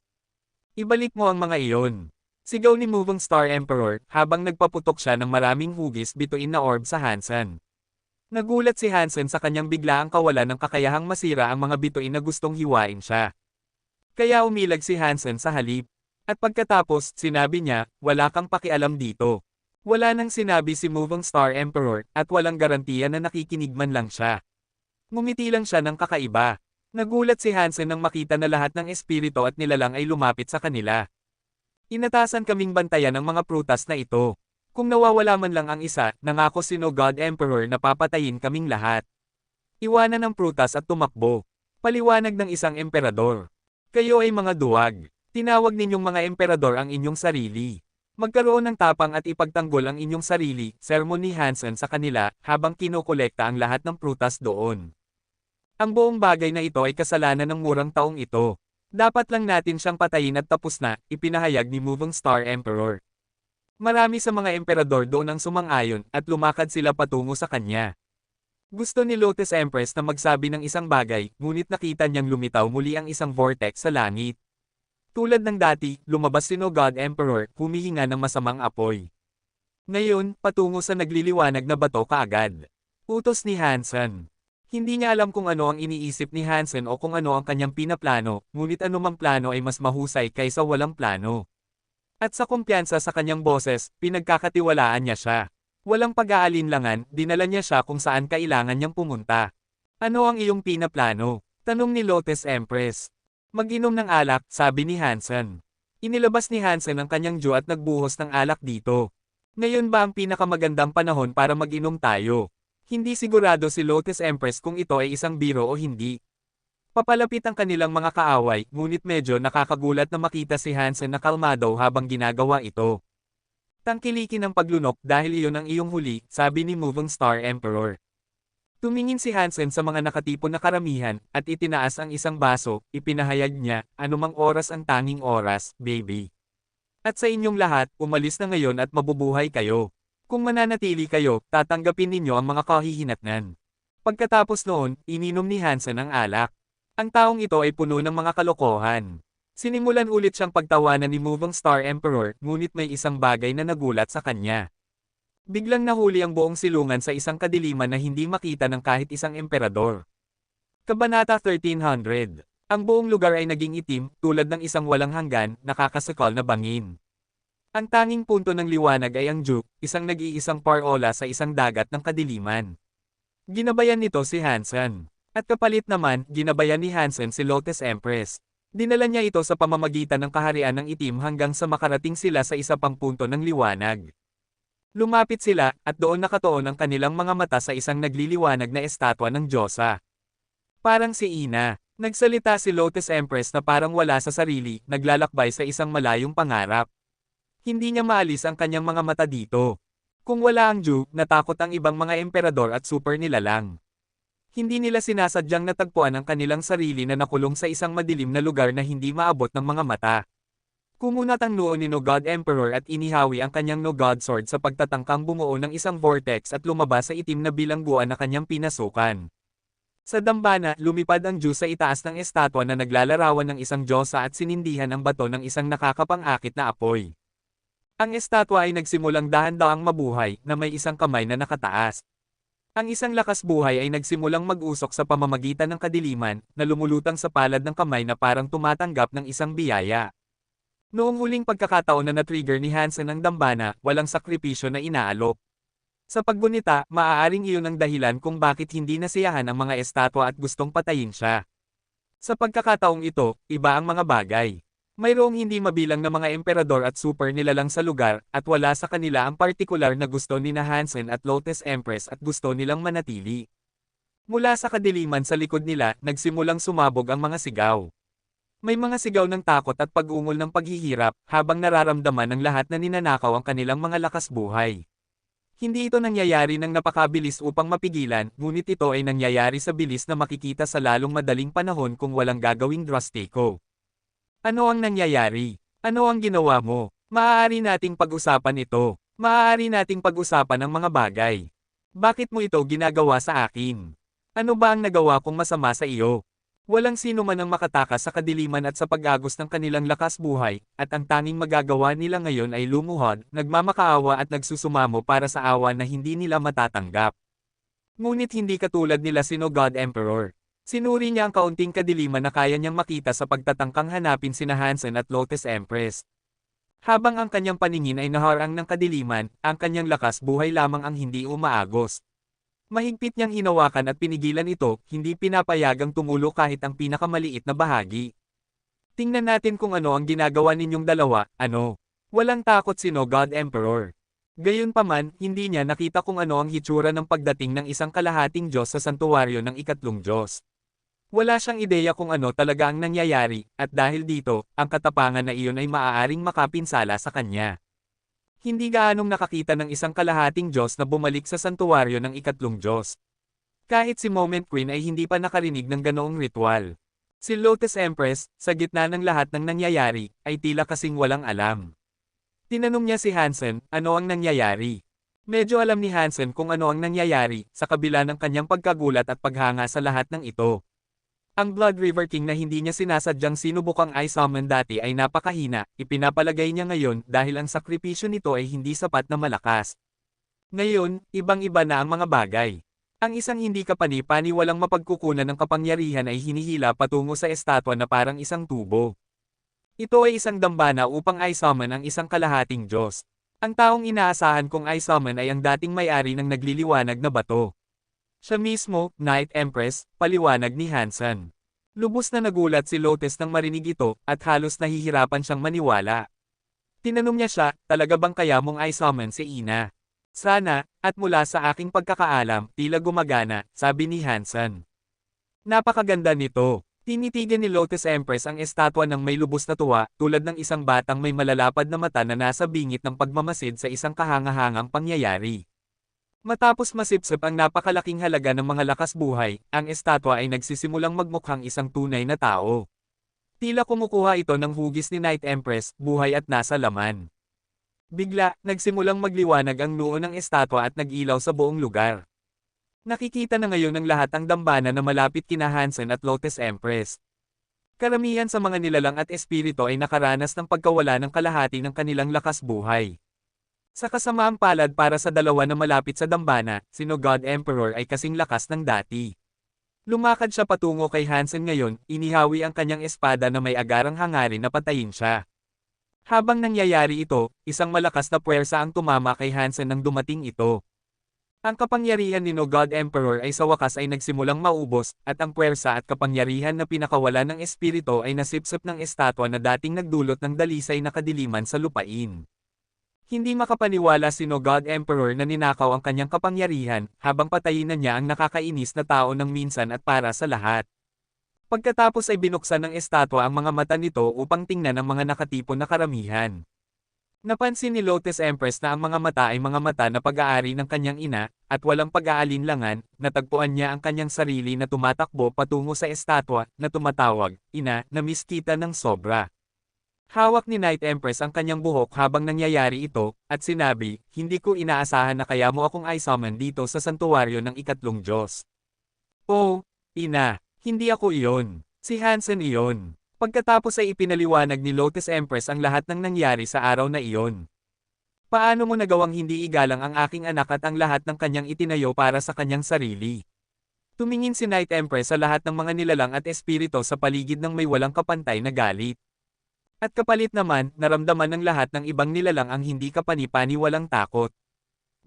Ibalik mo ang mga iyon. Sigaw ni Moving Star Emperor habang nagpaputok siya ng maraming hugis bituin na orb sa Hansen. Nagulat si Hansen sa kanyang biglaang kawalan ng kakayahang masira ang mga bituin na gustong hiwain siya. Kaya umilag si Hansen sa halip. At pagkatapos, sinabi niya, wala kang pakialam dito. Wala nang sinabi si Moving Star Emperor, at walang garantiya na nakikinig man lang siya. Ngumiti lang siya ng kakaiba. Nagulat si Hansen nang makita na lahat ng espiritu at nilalang ay lumapit sa kanila. Inatasan kaming bantayan ang mga prutas na ito. Kung nawawala man lang ang isa, nangako si No God Emperor na papatayin kaming lahat. Iwanan ang prutas at tumakbo. Paliwanag ng isang emperador. Kayo ay mga duwag. Tinawag ninyong mga emperador ang inyong sarili. Magkaroon ng tapang at ipagtanggol ang inyong sarili, sermon ni Hansen sa kanila, habang kinokolekta ang lahat ng prutas doon. Ang buong bagay na ito ay kasalanan ng murang taong ito. Dapat lang natin siyang patayin at tapos na, ipinahayag ni Moving Star Emperor. Marami sa mga emperador doon ang sumang-ayon, at lumakad sila patungo sa kanya. Gusto ni Lotus Empress na magsabi ng isang bagay, ngunit nakita niyang lumitaw muli ang isang vortex sa langit. Tulad ng dati, lumabas si No God Emperor, humihinga ng masamang apoy. Ngayon, patungo sa nagliliwanag na bato kaagad. Utos ni Hansen. Hindi niya alam kung ano ang iniisip ni Hansen o kung ano ang kanyang pinaplano, ngunit anumang plano ay mas mahusay kaysa walang plano. At sa kumpiyansa sa kanyang boses, pinagkakatiwalaan niya siya. Walang pag-aalinlangan, dinala niya siya kung saan kailangan niyang pumunta. Ano ang iyong pinaplano? Tanong ni Lotus Empress. Mag-inom ng alak, sabi ni Hansen. Inilabas ni Hansen ang kanyang Diyo at nagbuhos ng alak dito. Ngayon ba ang pinakamagandang panahon para mag-inom tayo? Hindi sigurado si Lotus Empress kung ito ay isang biro o hindi. Papalapit ang kanilang mga kaaway, ngunit medyo nakakagulat na makita si Hansen na kalmado habang ginagawa ito. Tangkilikin ang paglunok dahil iyon ang iyong huli, sabi ni Moving Star Emperor. Tumingin si Hansen sa mga nakatipon na karamihan, at itinaas ang isang baso, ipinahayag niya, anumang oras ang tanging oras, baby. At sa inyong lahat, umalis na ngayon at mabubuhay kayo. Kung mananatili kayo, tatanggapin ninyo ang mga kahihinatnan. Pagkatapos noon, ininom ni Hansen ang alak. Ang taong ito ay puno ng mga kalokohan. Sinimulan ulit siyang pagtawanan ni Moving Star Emperor, ngunit may isang bagay na nagulat sa kanya. Biglang nahuli ang buong silungan sa isang kadiliman na hindi makita ng kahit isang emperador. Kabanata 1300. Ang buong lugar ay naging itim, tulad ng isang walang hanggan, nakakasakal na bangin. Ang tanging punto ng liwanag ay ang Juke, isang nag-iisang parola sa isang dagat ng kadiliman. Ginabayan nito si Hansen. At kapalit naman, ginabayan ni Hansen si Lotus Empress. Dinala niya ito sa pamamagitan ng kaharian ng itim hanggang sa makarating sila sa isa pang punto ng liwanag. Lumapit sila, at doon nakatuon ang kanilang mga mata sa isang nagliliwanag na estatwa ng Diyosa. Parang si Ina. Nagsalita si Lotus Empress na parang wala sa sarili, naglalakbay sa isang malayong pangarap. Hindi niya maalis ang kanyang mga mata dito. Kung wala ang Juke, natakot ang ibang mga emperador at super nilalang. Hindi nila sinasadyang natagpuan ang kanilang sarili na nakulong sa isang madilim na lugar na hindi maabot ng mga mata. Kumunat ang noo ni No God Emperor at inihawi ang kanyang No God Sword sa pagtatangkang bumuo ng isang vortex at lumabas sa itim na bilangguan na kanyang pinasukan. Sa dambana, lumipad ang Diyos sa itaas ng estatwa na naglalarawan ng isang Diyosa at sinindihan ang bato ng isang nakakapang-akit na apoy. Ang estatwa ay nagsimulang dahan-dahang mabuhay na may isang kamay na nakataas. Ang isang lakas buhay ay nagsimulang mag-usok sa pamamagitan ng kadiliman, na lumulutang sa palad ng kamay na parang tumatanggap ng isang biyaya. Noong huling pagkakataon na na-trigger ni Hansen ang dambana, walang sakripisyo na inaalok. Sa paggunita, maaaring iyon ang dahilan kung bakit hindi nasiyahan ang mga estatwa at gustong patayin siya. Sa pagkakataong ito, iba ang mga bagay. Mayroong hindi mabilang na mga emperador at super nilalang sa lugar, at wala sa kanila ang partikular na gusto ni Hansen at Lotus Empress at gusto nilang manatili. Mula sa kadiliman sa likod nila, nagsimulang sumabog ang mga sigaw. May mga sigaw ng takot at pag-ungol ng paghihirap, habang nararamdaman ng lahat na ninanakaw ang kanilang mga lakas buhay. Hindi ito nangyayari ng napakabilis upang mapigilan, ngunit ito ay nangyayari sa bilis na makikita sa lalong madaling panahon kung walang gagawing drastiko. Ano ang nangyayari? Ano ang ginawa mo? Maaari nating pag-usapan ito. Maaari nating pag-usapan ang mga bagay. Bakit mo ito ginagawa sa akin? Ano ba ang nagawa kong masama sa iyo? Walang sino man ang makatakas sa kadiliman at sa pag-agos ng kanilang lakas buhay, at ang tanging magagawa nila ngayon ay lumuhod, nagmamakaawa at nagsusumamo para sa awa na hindi nila matatanggap. Ngunit hindi katulad nila sino God Emperor. Sinuri niya ang kaunting kadiliman na kaya niyang makita sa pagtatangkang hanapin sina Hansen at Lotus Empress. Habang ang kanyang paningin ay naharang ng kadiliman, ang kanyang lakas buhay lamang ang hindi umaagos. Mahigpit niyang hinawakan at pinigilan ito, hindi pinapayagang tumulo kahit ang pinakamaliit na bahagi. Tingnan natin kung ano ang ginagawa ninyong dalawa, ano? Walang takot sino God Emperor. Gayunpaman, hindi niya nakita kung ano ang hitsura ng pagdating ng isang kalahating Diyos sa santuwaryo ng ikatlong Diyos. Wala siyang ideya kung ano talaga ang nangyayari, at dahil dito, ang katapangan na iyon ay maaaring makapinsala sa kanya. Hindi gaanong nakakita ng isang kalahating Diyos na bumalik sa santuwaryo ng ikatlong Diyos. Kahit si Moment Queen ay hindi pa nakarinig ng ganoong ritual. Si Lotus Empress, sa gitna ng lahat ng nangyayari, ay tila kasing walang alam. Tinanong niya si Hansen, ano ang nangyayari? Medyo alam ni Hansen kung ano ang nangyayari, sa kabila ng kanyang pagkagulat at paghanga sa lahat ng ito. Ang Blood River King na hindi niya sinasadyang sinubukang i-summon dati ay napakahina, ipinapalagay niya ngayon dahil ang sakripisyo nito ay hindi sapat na malakas. Ngayon, ibang-iba na ang mga bagay. Ang isang hindi kapani-paniwalang mapagkukunan ng kapangyarihan ay hinihila patungo sa estatwa na parang isang tubo. Ito ay isang dambana upang i-summon ang isang kalahating Diyos. Ang taong inaasahan kong i-summon ay ang dating may-ari ng nagliliwanag na bato. Siya mismo, Night Empress, paliwanag ni Hansen. Lubos na nagulat si Lotus nang marinig ito, at halos nahihirapan siyang maniwala. Tinanong niya siya, talaga bang kaya mong i-summon si Ina? Sana, at mula sa aking pagkakaalam, tila gumagana, sabi ni Hansen. Napakaganda nito. Tinitigan ni Lotus Empress ang estatwa ng may lubos na tuwa, tulad ng isang batang may malalapad na mata na nasa bingit ng pagmamasid sa isang kahangahangang pangyayari. Matapos masipsip ang napakalaking halaga ng mga lakas buhay, ang estatwa ay nagsisimulang magmukhang isang tunay na tao. Tila kumukuha ito ng hugis ni Night Empress, buhay at nasa laman. Bigla, nagsimulang magliwanag ang noo ng estatwa at nag-ilaw sa buong lugar. Nakikita na ngayon ng lahat ang dambana na malapit kina Hansen at Lotus Empress. Karamihan sa mga nilalang at espiritu ay nakaranas ng pagkawala ng kalahati ng kanilang lakas buhay. Sa kasamaang palad para sa dalawa na malapit sa dambana, sino God Emperor ay kasing lakas ng dati. Lumakad siya patungo kay Hansen ngayon, inihawi ang kanyang espada na may agarang hangarin na patayin siya. Habang nangyayari ito, isang malakas na puwersa ang tumama kay Hansen nang dumating ito. Ang kapangyarihan ni No God Emperor ay sa wakas ay nagsimulang maubos, at ang puwersa at kapangyarihan na pinakawala ng espiritu ay nasipsip ng estatwa na dating nagdulot ng dalisay na kadiliman sa lupain. Hindi makapaniwala si No God Emperor na ninakaw ang kanyang kapangyarihan, habang patayin na niya ang nakakainis na tao ng minsan at para sa lahat. Pagkatapos ay binuksan ng estatwa ang mga mata nito upang tingnan ang mga nakatipon na karamihan. Napansin ni Lotus Empress na ang mga mata ay mga mata na pag-aari ng kanyang ina, at walang pag-aalinlangan, natagpuan niya ang kanyang sarili na tumatakbo patungo sa estatwa, na tumatawag, ina, na miskita ng sobra. Hawak ni Night Empress ang kanyang buhok habang nangyayari ito, at sinabi, hindi ko inaasahan na kaya mo akong i-summon dito sa santuwaryo ng ikatlong Diyos. Oh, ina, hindi ako iyon. Si Hansen iyon. Pagkatapos ay ipinaliwanag ni Lotus Empress ang lahat ng nangyari sa araw na iyon. Paano mo nagawang hindi igalang ang aking anak at ang lahat ng kanyang itinayo para sa kanyang sarili? Tumingin si Night Empress sa lahat ng mga nilalang at espiritu sa paligid ng may walang kapantay na galit. At kapalit naman, naramdaman ng lahat ng ibang nilalang ang hindi kapani-pani walang takot.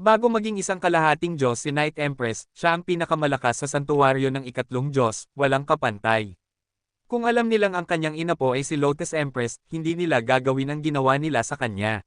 Bago maging isang kalahating Diyos si Night Empress, siya ang pinakamalakas sa santuwaryo ng ikatlong Diyos, walang kapantay. Kung alam nilang ang kanyang ina po ay si Lotus Empress, hindi nila gagawin ang ginawa nila sa kanya.